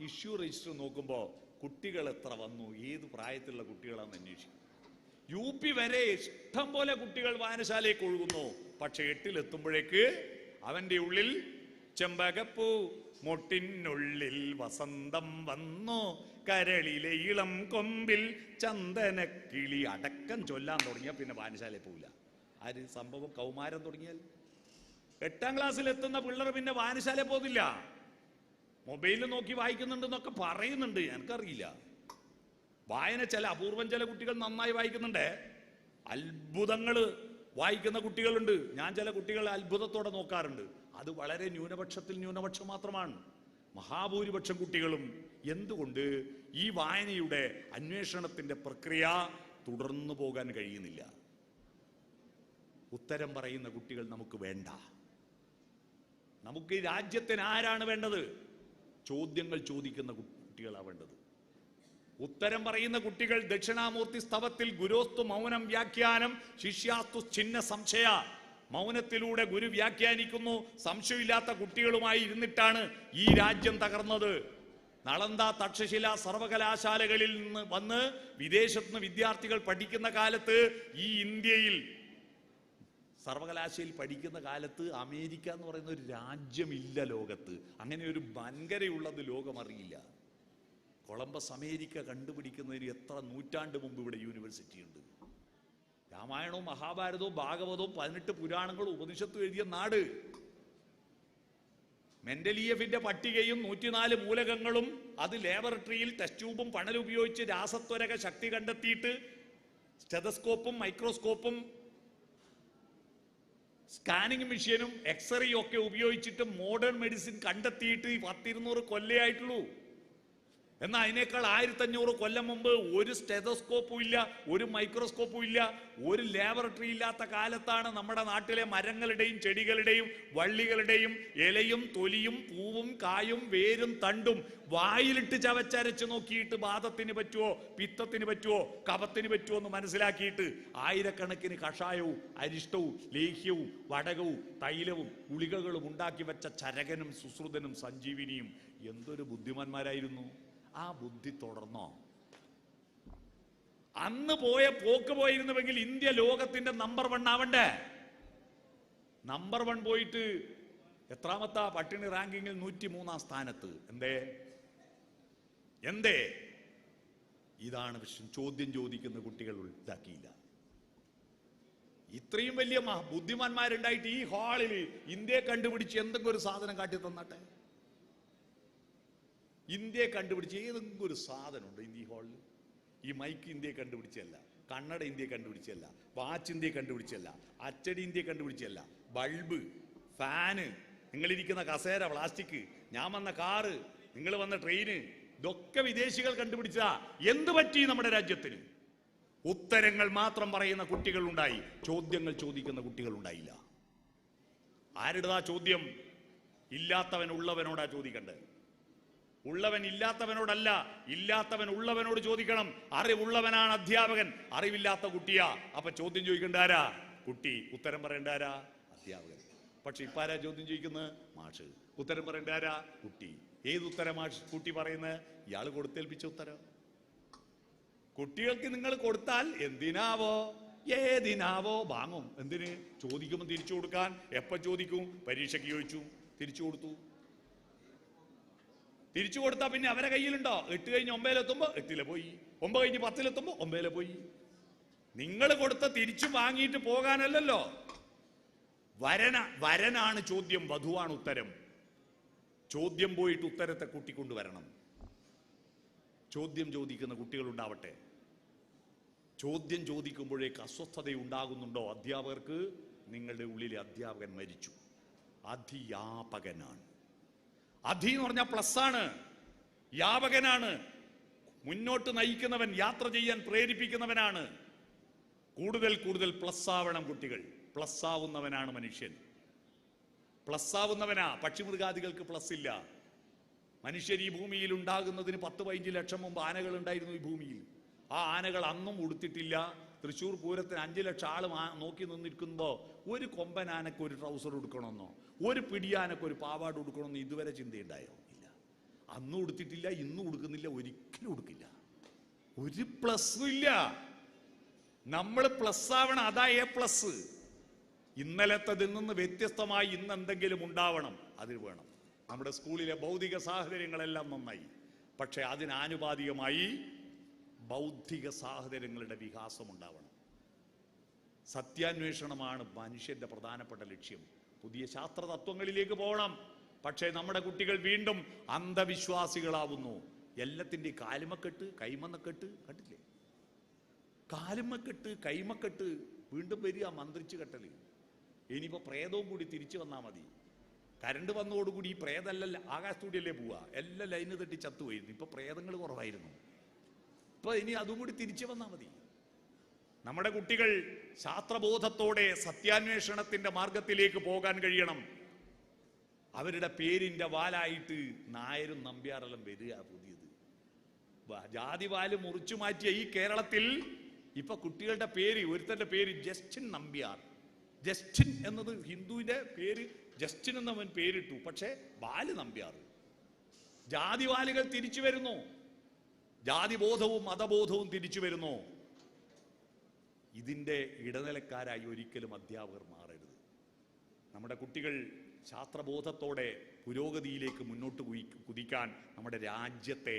ഇഷ്യൂ രജിസ്റ്റർ നോക്കുമ്പോൾ കുട്ടികൾ എത്ര വന്നു, ഏത് പ്രായത്തിലുള്ള കുട്ടികളാണെന്ന് അന്വേഷിക്കും. UP വരെ ഇഷ്ടം പോലെ കുട്ടികൾ വായനശാലയ്ക്ക് ഒഴുകുന്നു. പക്ഷെ 8ൽ എത്തുമ്പോഴേക്ക് അവന്റെ ഉള്ളിൽ ചെമ്പകപ്പൂ മൊട്ടിനുള്ളിൽ വസന്തം വന്നു, കരളിലെ ഇളം കൊമ്പിൽ ചന്ദനക്കിളി, അടക്കം ചൊല്ലാൻ തുടങ്ങിയാൽ പിന്നെ വായനശാലയിൽ പോവില്ല. ആര്? സംഭവം കൗമാരം തുടങ്ങിയാൽ 8ാം ക്ലാസ്സിൽ എത്തുന്ന പിള്ളേർ പിന്നെ വായനശാലയിൽ പോകുന്നില്ല, മൊബൈലിൽ നോക്കി വായിക്കുന്നുണ്ടെന്നൊക്കെ പറയുന്നുണ്ട്, എനിക്കറിയില്ല. വായന ചില അപൂർവം ചില കുട്ടികൾ നന്നായി വായിക്കുന്നുണ്ട്, അത്ഭുതങ്ങൾ വായിക്കുന്ന കുട്ടികളുണ്ട്. ഞാൻ ചില കുട്ടികളെ അത്ഭുതത്തോടെ നോക്കാറുണ്ട്. അത് വളരെ ന്യൂനപക്ഷത്തിൽ ന്യൂനപക്ഷം മാത്രമാണ്. മഹാഭൂരിപക്ഷം കുട്ടികളും എന്തുകൊണ്ട് ഈ വായനയുടെ അന്വേഷണത്തിന്റെ പ്രക്രിയ തുടർന്നു പോകാൻ കഴിയുന്നില്ല? ഉത്തരം പറയുന്ന കുട്ടികൾ നമുക്ക് വേണ്ട. നമുക്ക് ഈ രാജ്യത്തിന് ആരാണ് വേണ്ടത്? ചോദ്യങ്ങൾ ചോദിക്കുന്ന കുട്ടികളാണ് വേണ്ടത്. ഉത്തരം പറയുന്ന കുട്ടികൾ ദക്ഷിണാമൂർത്തി സ്തവത്തിൽ ഗുരോസ്തു മൗനം വ്യാഖ്യാനം ശിഷ്യാസ്തു ഛിന്ന സംശയ. മൗനത്തിലൂടെ ഗുരു വ്യാഖ്യാനിക്കുന്നു. സംശയമില്ലാത്ത കുട്ടികളുമായി ഇരുന്നിട്ടാണ് ഈ രാജ്യം തകർന്നത്. നളന്ദ തക്ഷശില സർവകലാശാലകളിൽ നിന്ന് വന്ന് വിദേശത്ത് നിന്ന് വിദ്യാർത്ഥികൾ പഠിക്കുന്ന കാലത്ത് ഈ ഇന്ത്യയിൽ സർവകലാശാലയിൽ പഠിക്കുന്ന കാലത്ത് അമേരിക്ക എന്ന് പറയുന്ന ഒരു രാജ്യമില്ല ലോകത്ത്. അങ്ങനെ ഒരു വൻകരയുള്ളത് ലോകം അറിയില്ല. കൊളംബസ് അമേരിക്ക കണ്ടുപിടിക്കുന്നതിന് എത്ര നൂറ്റാണ്ട് മുമ്പ് ഇവിടെ യൂണിവേഴ്സിറ്റി ഉണ്ട്. രാമായണവും മഹാഭാരതവും ഭാഗവതവും 18 പുരാണങ്ങളും ഉപനിഷത്തും എഴുതിയ നാട്. മെന്റലിയഫിന്റെ പട്ടികയും 104 മൂലകങ്ങളും അത് ലാബറട്ടറിയിൽ ടെസ്റ്റ് ട്യൂബും പണലുപയോഗിച്ച് രാസത്വരക ശക്തി കണ്ടെത്തിയിട്ട് സ്റ്റെതസ്കോപ്പും മൈക്രോസ്കോപ്പും സ്കാനിങ് മെഷീനും എക്സ്റേയും ഒക്കെ ഉപയോഗിച്ചിട്ട് മോഡേൺ മെഡിസിൻ കണ്ടെത്തിയിട്ട് 100-200 കൊല്ലമായിട്ടുള്ളൂ. എന്നാൽ അതിനേക്കാൾ 1500 കൊല്ലം മുമ്പ് ഒരു സ്റ്റെതസ്കോപ്പും ഇല്ല, ഒരു മൈക്രോസ്കോപ്പും ഇല്ല, ഒരു ലാബറട്ടറി ഇല്ലാത്ത കാലത്താണ് നമ്മുടെ നാട്ടിലെ മരങ്ങളുടെയും ചെടികളുടെയും വള്ളികളുടെയും ഇലയും തൊലിയും പൂവും കായും വേരും തണ്ടും വായിലിട്ട് ചവച്ചരച്ച് നോക്കിയിട്ട് വാദത്തിന് പറ്റുമോ, പിത്തത്തിന് പറ്റുമോ, കഫത്തിന് പറ്റുമോ എന്ന് മനസ്സിലാക്കിയിട്ട് ആയിരക്കണക്കിന് കഷായവും അരിഷ്ടവും ലേഹ്യവും വടകവും തൈലവും ഗുളികകളും ഉണ്ടാക്കി വെച്ച ചരകനും സുശ്രുതനും സഞ്ജീവിനിയും എന്തൊരു ബുദ്ധിമാന്മാരായിരുന്നു. ആ ബുദ്ധി തുടർന്നോ? അന്ന് പോയ പോക്ക് പോയിരുന്നുവെങ്കിൽ ഇന്ത്യ ലോകത്തിന്റെ നമ്പർ 1 ആവണ്ടേ? നമ്പർ 1 പോയിട്ട് എത്രാമത്തെ പട്ടിണി റാങ്കിങ്ങിൽ 103-ാം സ്ഥാനത്ത്. എന്തേ? ഇതാണ് വിഷയം. ചോദ്യം ചോദിക്കുന്ന കുട്ടികൾ ഉണ്ടാക്കിയില്ല. ഇത്രയും വലിയ ബുദ്ധിമാന്മാരുണ്ടായിട്ട് ഈ ഹാളിൽ ഇന്ത്യയെ കണ്ടുപിടിച്ച് എന്തെങ്കിലും ഒരു സാധനം കാട്ടി തന്നാട്ടെ. ഇന്ത്യയെ കണ്ടുപിടിച്ച് ഏതെങ്കിലും ഒരു സാധനമുണ്ട് ഇന്ത്യ ഹാളിൽ? ഈ മൈക്ക് ഇന്ത്യയെ കണ്ടുപിടിച്ചല്ല, കണ്ണട ഇന്ത്യയെ കണ്ടുപിടിച്ചല്ല, വാച്ച് ഇന്ത്യയെ കണ്ടുപിടിച്ചല്ല, അച്ചടി ഇന്ത്യയെ കണ്ടുപിടിച്ചല്ല, ബൾബ്, ഫാന്, നിങ്ങളിരിക്കുന്ന കസേര പ്ലാസ്റ്റിക്, ഞാൻ വന്ന കാറ്, നിങ്ങൾ വന്ന ട്രെയിന്, ഇതൊക്കെ വിദേശികൾ കണ്ടുപിടിച്ചതാ. എന്ത് പറ്റി നമ്മുടെ രാജ്യത്തിന്? ഉത്തരങ്ങൾ മാത്രം പറയുന്ന കുട്ടികൾ ഉണ്ടായി, ചോദ്യങ്ങൾ ചോദിക്കുന്ന കുട്ടികൾ ഉണ്ടായില്ല. ആരുടേതാ ചോദ്യം? ഇല്ലാത്തവൻ ഉള്ളവനോടാ ചോദിക്കണ്ടേ. ഉള്ളവൻ ഇല്ലാത്തവനോടല്ല, ഇല്ലാത്തവൻ ഉള്ളവനോട് ചോദിക്കണം. അറിവുള്ളവനാണ് അധ്യാപകൻ, അറിവില്ലാത്ത കുട്ടിയാ. അപ്പൊ ചോദ്യം ചോദിക്കേണ്ട ആരാ? കുട്ടി. ഉത്തരം പറയേണ്ട ആരാ? അധ്യാപകൻ. പക്ഷെ ഇപ്പൊ ആരാ ചോദ്യം ചോദിക്കുന്നത്? മാഷ്. ഉത്തരം പറയേണ്ട ആരാ? കുട്ടി. ഏത് ഉത്തരം മാഷ് കുട്ടി പറയുന്നത്? ഇയാള് കൊടുത്തേൽപ്പിച്ച ഉത്തരം. കുട്ടികൾക്ക് നിങ്ങൾ കൊടുത്താൽ എന്തിനാവോ ഏതിനാവോ വാങ്ങും. എന്തിന്? ചോദിക്കുമ്പോൾ തിരിച്ചു കൊടുക്കാൻ. എപ്പോ ചോദിക്കും? പരീക്ഷയ്ക്ക് ചോദിച്ചു, തിരിച്ചു കൊടുത്തു. തിരിച്ചു കൊടുത്താൽ പിന്നെ അവരെ കയ്യിലുണ്ടോ? 8 കഴിഞ്ഞ് 9-ലെത്തുമ്പോ 8-ലെ പോയി, 9 കഴിഞ്ഞ് 10-ലെത്തുമ്പോ 9-ലെ പോയി. നിങ്ങൾ കൊടുത്ത തിരിച്ചു വാങ്ങിയിട്ട് പോകാനല്ലല്ലോ. വരനാണ് ചോദ്യം, വധുവാണ് ഉത്തരം. ചോദ്യം പോയിട്ട് ഉത്തരത്തെ കൂട്ടിക്കൊണ്ടുവരണം. ചോദ്യം ചോദിക്കുന്ന കുട്ടികൾ ഉണ്ടാവട്ടെ. ചോദ്യം ചോദിക്കുമ്പോഴേക്ക് അസ്വസ്ഥത ഉണ്ടാകുന്നുണ്ടോ അധ്യാപകർക്ക്? നിങ്ങളുടെ ഉള്ളിലെ അധ്യാപകൻ മരിച്ചു. അധ്യാപകനാണ്. അധി എന്ന് പറഞ്ഞാൽ പ്ലസ് ആണ്, യാപകനാണ്, മുന്നോട്ട് നയിക്കുന്നവൻ, യാത്ര ചെയ്യാൻ പ്രേരിപ്പിക്കുന്നവനാണ്. കൂടുതൽ കൂടുതൽ പ്ലസ് ആവണം കുട്ടികൾ. പ്ലസ് ആവുന്നവനാണ് മനുഷ്യൻ. പ്ലസ് ആവുന്നവനാ. പക്ഷിമൃഗാദികൾക്ക് പ്ലസ് ഇല്ല. മനുഷ്യർ ഈ ഭൂമിയിൽ ഉണ്ടാകുന്നതിന് 10-15 ലക്ഷം മുമ്പ് ആനകൾ ഉണ്ടായിരുന്നു ഈ ഭൂമിയിൽ. ആ ആനകൾ അന്നും ഉടുത്തിട്ടില്ല. തൃശ്ശൂർ പൂരത്തിന് 5 ലക്ഷം ആള് നോക്കി നിന്നിരിക്കുമ്പോ ഒരു കൊമ്പൻ ആനക്ക് ഒരു ട്രൗസർ ഉടുക്കണമെന്നോ ഒരു പിടിയാനക്ക് ഒരു പാവാട് ഉടുക്കണമെന്നോ ഇതുവരെ ചിന്തയുണ്ടായോ? ഇല്ല. അന്നും ഉടുത്തിട്ടില്ല, ഇന്നും ഉടുക്കുന്നില്ല, ഒരിക്കലും ഉടുക്കില്ല. ഒരു പ്ലസ്സും ഇല്ല. നമ്മൾ പ്ലസ് ആവണം. അതാ A+. ഇന്നലത്തതിൽ നിന്ന് വ്യത്യസ്തമായി ഇന്ന് എന്തെങ്കിലും ഉണ്ടാവണം. അതിന് വേണം. നമ്മുടെ സ്കൂളിലെ ഭൗതിക സാഹചര്യങ്ങളെല്ലാം നന്നായി, പക്ഷെ അതിനാനുപാതികമായി ബൗദ്ധിക സാഹചര്യങ്ങളുടെ വികാസം ഉണ്ടാവണം. സത്യാന്വേഷണമാണ് മനുഷ്യന്റെ പ്രധാനപ്പെട്ട ലക്ഷ്യം. പുതിയ ശാസ്ത്ര തത്വങ്ങളിലേക്ക് പോകണം. പക്ഷേ നമ്മുടെ കുട്ടികൾ വീണ്ടും അന്ധവിശ്വാസികളാവുന്നു. എല്ലാത്തിൻ്റെ കാലുമക്കെട്ട് കൈമന്നക്കെട്ട് കണ്ടില്ലേ? കാലുമക്കെട്ട് കൈമക്കെട്ട് വീണ്ടും വരിക മന്ത്രിച്ച് കെട്ടല്. ഇനിയിപ്പോൾ പ്രേതവും കൂടി തിരിച്ചു വന്നാൽ മതി. കരണ്ട് വന്നതോടുകൂടി ഈ പ്രേതല്ല ആകാശത്തൂടിയല്ലേ പോവുക, എല്ലാം ലൈന് തട്ടി ചത്തുപോയിരുന്നു. ഇപ്പൊ പ്രേതങ്ങൾ കുറവായിരുന്നു. ഇപ്പൊ ഇനി അതും കൂടി തിരിച്ചു വന്നാൽ മതി. നമ്മുടെ കുട്ടികൾ ശാസ്ത്രബോധത്തോടെ സത്യാന്വേഷണത്തിന്റെ മാർഗത്തിലേക്ക് പോകാൻ കഴിയണം. അവരുടെ പേരിന്റെ വാലായിട്ട് നായരും നമ്പ്യാരെല്ലാം വരിക. പുതിയത് ജാതി വാല് മുറിച്ചു മാറ്റിയ ഈ കേരളത്തിൽ ഇപ്പൊ കുട്ടികളുടെ പേര്, ഒരുത്തന്റെ പേര് ജസ്റ്റിൻ നമ്പ്യാർ. ജസ്റ്റിൻ എന്നത് ഹിന്ദുവിന്റെ പേര്, ജസ്റ്റിൻ എന്നവൻ പേരിട്ടു. പക്ഷെ വാല് നമ്പ്യാർ. ജാതിവാലുകൾ തിരിച്ചു വരുന്നു. ജാതിബോധവും മതബോധവും തിരിച്ചു വരുന്നു. ഇതിന്റെ ഇടനിലക്കാരായി ഒരിക്കലും അധ്യാപകർ മാറരുത്. നമ്മുടെ കുട്ടികൾ ശാസ്ത്രബോധത്തോടെ പുരോഗതിയിലേക്ക് മുന്നോട്ട് കുതിക്കാൻ, നമ്മുടെ രാജ്യത്തെ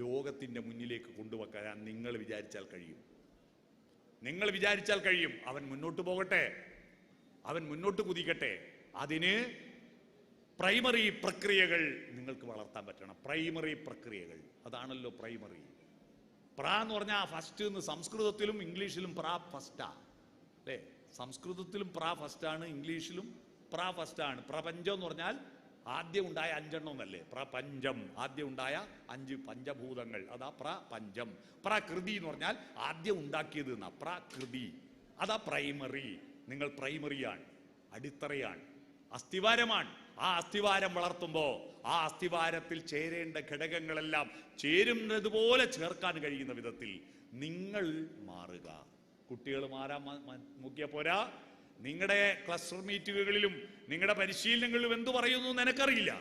ലോകത്തിന്റെ മുന്നിലേക്ക് കൊണ്ടുവെക്കാൻ നിങ്ങൾ വിചാരിച്ചാൽ കഴിയും. നിങ്ങൾ വിചാരിച്ചാൽ കഴിയും. അവൻ മുന്നോട്ട് പോകട്ടെ, അവൻ മുന്നോട്ട് കുതിക്കട്ടെ. അതിന് പ്രൈമറി പ്രക്രിയകൾ നിങ്ങൾക്ക് വളർത്താൻ പറ്റണം. പ്രൈമറി പ്രക്രിയകൾ, അതാണല്ലോ പ്രൈമറി. എന്ന് പറഞ്ഞാൽ ഫസ്റ്റ് എന്ന് സംസ്കൃതത്തിലും ഇംഗ്ലീഷിലും ഫസ്റ്റാ അല്ലേ? സംസ്കൃതത്തിലും ഫസ്റ്റാണ്, ഇംഗ്ലീഷിലും ഫസ്റ്റാണ്. പ്രപഞ്ചം എന്ന് പറഞ്ഞാൽ ആദ്യം ഉണ്ടായ 5 എന്നല്ലേ? പ്രപഞ്ചം, ആദ്യം ഉണ്ടായ 5 പഞ്ചഭൂതങ്ങൾ, അതാ പ്രപഞ്ചം. പ്രകൃതി എന്ന് പറഞ്ഞാൽ ആദ്യം ഉണ്ടാക്കിയത് എന്നാ, പ്രകൃതി. അതാ പ്രൈമറി. നിങ്ങൾ പ്രൈമറിയാണ്, അടിത്തറയാണ്, അസ്ഥിവാരമാണ്. ആ അസ്ഥിവാരം വളർത്തുമ്പോ ആ അസ്ഥിവാരത്തിൽ ചേരേണ്ട ഘടകങ്ങളെല്ലാം ചേരുന്നതുപോലെ ചേർക്കാൻ കഴിയുന്ന വിധത്തിൽ നിങ്ങൾ മാറുക. കുട്ടികൾ മാറാൻ നോക്കിയാ പോരാ. നിങ്ങളുടെ ക്ലസ്റ്റർ മീറ്റുകളിലും നിങ്ങളുടെ പരിശീലനങ്ങളിലും എന്തു പറയുന്നു നിനക്കറിയില്ല.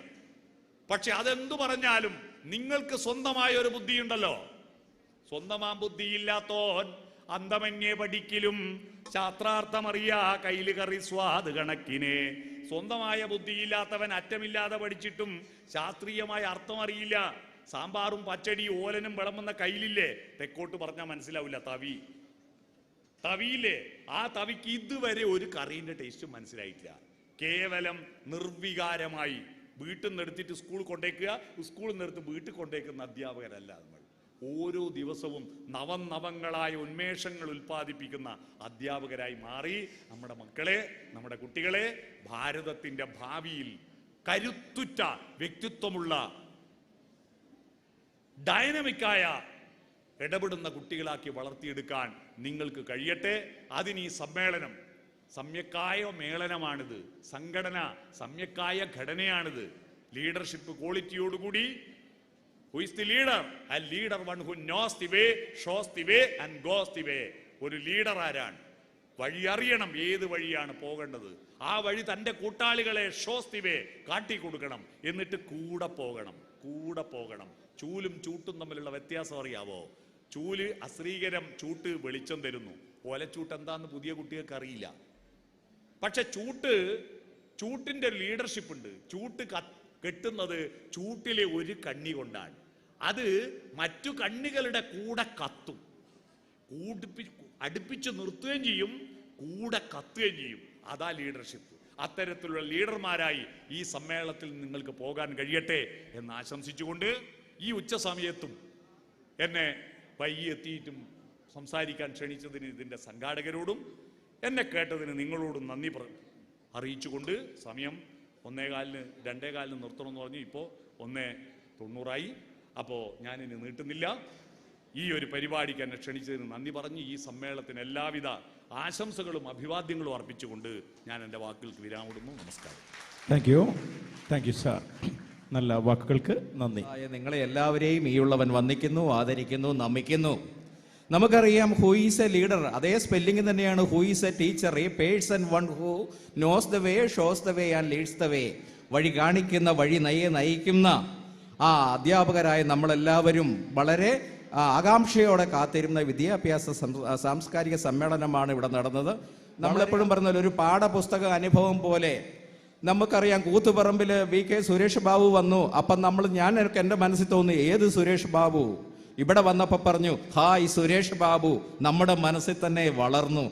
പക്ഷെ അതെന്തു പറഞ്ഞാലും നിങ്ങൾക്ക് സ്വന്തമായ ഒരു ബുദ്ധിയുണ്ടല്ലോ. സ്വന്തമാം ബുദ്ധിയില്ലാത്തോൻ അന്തമന്യേ പഠിക്കലും ശാസ്ത്രാർത്ഥമറിയാ കയ്യില് കറി സ്വാദ് കണക്കിനെ. സ്വന്തമായ ബുദ്ധിയില്ലാത്തവൻ അറ്റമില്ലാതെ പഠിച്ചിട്ടും ശാസ്ത്രീയമായ അർത്ഥം അറിയില്ല. സാമ്പാറും പച്ചടി ഓലനും വിളമ്പുന്ന കയ്യിലില്ലേ, തെക്കോട്ട് പറഞ്ഞാൽ മനസ്സിലാവില്ല. തവിയില്ലേ, ആ തവിക്ക് ഇതുവരെ ഒരു കറീന്റെ ടേസ്റ്റ് മനസ്സിലായിട്ടില്ല. കേവലം നിർവികാരമായി വീട്ടിൽ നിന്ന് എടുത്തിട്ട് സ്കൂൾ കൊണ്ടേക്കുക, സ്കൂളിൽ നിന്ന് എടുത്ത് വീട്ടിൽ കൊണ്ടേക്കുന്ന അധ്യാപകരല്ല നമ്മൾ. ഓരോ ദിവസവും നവങ്ങളായ ഉന്മേഷങ്ങൾ ഉൽപ്പാദിപ്പിക്കുന്ന അധ്യാപകരായി മാറി നമ്മുടെ മക്കളെ, നമ്മുടെ കുട്ടികളെ ഭാരതത്തിന്റെ ഭാവിയിൽ കരുത്തുറ്റ വ്യക്തിത്വമുള്ള ഡൈനമിക്കായ ഇടപെടുന്ന കുട്ടികളാക്കി വളർത്തിയെടുക്കാൻ നിങ്ങൾക്ക് കഴിയട്ടെ. അതിന് ഈ സമ്മേളനം സമ്യക്കായ മേളനമാണിത്. സംഘടന സമ്യക്കായ ഘടനയാണിത്. ലീഡർഷിപ്പ് ക്വാളിറ്റിയോടുകൂടി who is the leader? A leader, one who knows the way, shows the way and goes the way. ഒരു ലീഡർ ആരാണ്? വഴി അറിയണം, ഏത് വഴിയാണ് പോകേണ്ടത്. ആ വഴി തൻ്റെ കൂട്ടാളികളെ ഷോസ് ദി വേ കാട്ടി കൊടുക്കണം. എന്നിട്ട് കൂടെ പോകണം. ചൂലും ചൂട്ടും തമ്മിലുള്ള വ്യത്യാസം അറിയാവോ? ചൂല് അശ്രീകരം, ചൂട്ട് വെളിച്ചം തരുന്നു. ഓലച്ചൂട്ട് എന്താന്ന് പുതിയ കുട്ടികൾക്ക് അറിയില്ല. പക്ഷെ ചൂട്ടിന്റെ ലീഡർഷിപ്പ് ഉണ്ട്. ചൂട്ട് കെട്ടുന്നത് ചൂട്ടിലെ ഒരു കണ്ണി കൊണ്ടാണ്. അത് മറ്റു കണ്ണികളുടെ കൂടെ കത്തും. അടുപ്പിച്ച് നിർത്തുകയും ചെയ്യും, കൂടെ കത്തുകയും ചെയ്യും. അതാ ലീഡർഷിപ്പ്. അത്തരത്തിലുള്ള ലീഡർമാരായി ഈ സമ്മേളനത്തിൽ നിങ്ങൾക്ക് പോകാൻ കഴിയട്ടെ എന്ന് ആശംസിച്ചുകൊണ്ട് ഈ ഉച്ച സമയത്തും എന്നെ വൈകിയെത്തിയിട്ടും സംസാരിക്കാൻ ക്ഷണിച്ചതിന് ഇതിൻ്റെ സംഘാടകരോടും എന്നെ കേട്ടതിന് നിങ്ങളോടും നന്ദി അറിയിച്ചുകൊണ്ട് സമയം 1:15 2:15 നിർത്തണമെന്ന് പറഞ്ഞു. ഇപ്പോൾ 1:90. അപ്പോൾ ഞാനിനി നീട്ടുന്നില്ല. ഈ ഒരു പരിപാടിക്ക് എന്നെ ക്ഷണിച്ചതിന് നന്ദി പറഞ്ഞ് ഈ സമ്മേളനത്തിന് എല്ലാവിധ ആശംസകളും അഭിവാദ്യങ്ങളും അർപ്പിച്ചുകൊണ്ട് ഞാൻ എൻ്റെ വാക്കുകൾക്ക് വിരാമിടുന്നു. നമസ്കാരം. Thank you sir. നല്ല വാക്കുകൾക്ക് നന്ദി. നിങ്ങളെ എല്ലാവരെയും ഈയുള്ളവൻ വന്ദിക്കുന്നു, ആദരിക്കുന്നു, നമിക്കുന്നു. നമുക്കറിയാം ഹൂ ഈസ് എ ലീഡർ, അതേ സ്പെല്ലിംഗ് തന്നെയാണ് who is A teacher. A person one who knows the way, shows the way and Leeds the way. വഴി കാണിക്കുന്ന, വഴി നയിക്കുന്ന ആ അധ്യാപകരായ നമ്മളെല്ലാവരും വളരെ ആകാംക്ഷയോടെ കാത്തിരുന്ന വിദ്യാഭ്യാസ സാംസ്കാരിക സമ്മേളനമാണ് ഇവിടെ നടന്നത്. നമ്മളെപ്പോഴും പറഞ്ഞ ഒരു പാഠപുസ്തക അനുഭവം പോലെ നമുക്കറിയാം. കൂത്തുപറമ്പിൽ VK സുരേഷ് ബാബു വന്നു. അപ്പം എൻ്റെ മനസ്സിൽ തോന്നി, ഏത് സുരേഷ് ബാബു? ഇവിടെ വന്നപ്പോൾ പറഞ്ഞു, ഹായ് സുരേഷ് ബാബു. നമ്മുടെ മനസ്സിൽ തന്നെ വളർന്നു.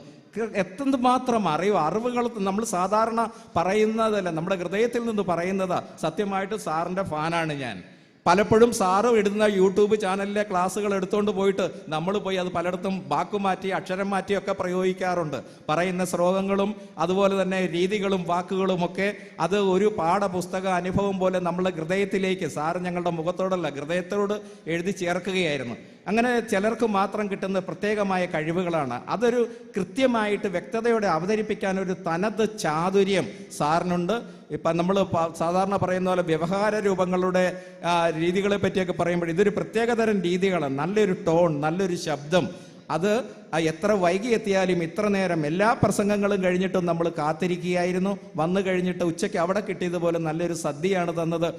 എത്രമാത്രം അറിവുകൾ നമ്മൾ സാധാരണ പറയുന്നതല്ല, നമ്മുടെ ഹൃദയത്തിൽ നിന്ന് പറയുന്നതാ. സത്യമായിട്ട് സാറിൻ്റെ ഫാനാണ് ഞാൻ. പലപ്പോഴും സാറ് ഇടുന്ന യൂട്യൂബ് ചാനലിലെ ക്ലാസ്സുകൾ എടുത്തുകൊണ്ട് പോയിട്ട് നമ്മൾ പോയി അത് പലയിടത്തും വാക്കുമാറ്റി അക്ഷരം മാറ്റിയൊക്കെ പ്രയോഗിക്കാറുണ്ട്. പറയുന്ന ശ്ലോകങ്ങളും അതുപോലെ തന്നെ രീതികളും വാക്കുകളും ഒക്കെ അത് ഒരു പാഠപുസ്തക അനുഭവം പോലെ നമ്മളെ ഹൃദയത്തിലേക്ക് സാറ് ഞങ്ങളുടെ മുഖത്തോടല്ല ഹൃദയത്തോട് എഴുതി ചേർക്കുകയായിരുന്നു. അങ്ങനെ ചിലർക്ക് മാത്രം കിട്ടുന്ന പ്രത്യേകമായ കഴിവുകളാണ്. അതൊരു കൃത്യമായിട്ട് വ്യക്തതയോടെ അവതരിപ്പിക്കാൻ ഒരു തനത് ചാതുര്യം സാറിനുണ്ട്. ഇപ്പം നമ്മൾ സാധാരണ പറയുന്ന പോലെ വ്യവഹാര രൂപങ്ങളുടെ രീതികളെ പറ്റിയൊക്കെ പറയുമ്പോൾ ഇതൊരു പ്രത്യേകതരം രീതികളാണ്. നല്ലൊരു ടോൺ, നല്ലൊരു ശബ്ദം, അത് എത്ര വൈകി എത്തിയാലും ഇത്ര നേരം എല്ലാ പ്രസംഗങ്ങളും കഴിഞ്ഞിട്ടും നമ്മൾ കാത്തിരിക്കുകയായിരുന്നു. വന്നു കഴിഞ്ഞിട്ട് ഉച്ചയ്ക്ക് അവിടെ കിട്ടിയതുപോലെ നല്ലൊരു സദ്യയാണ് തന്നത്.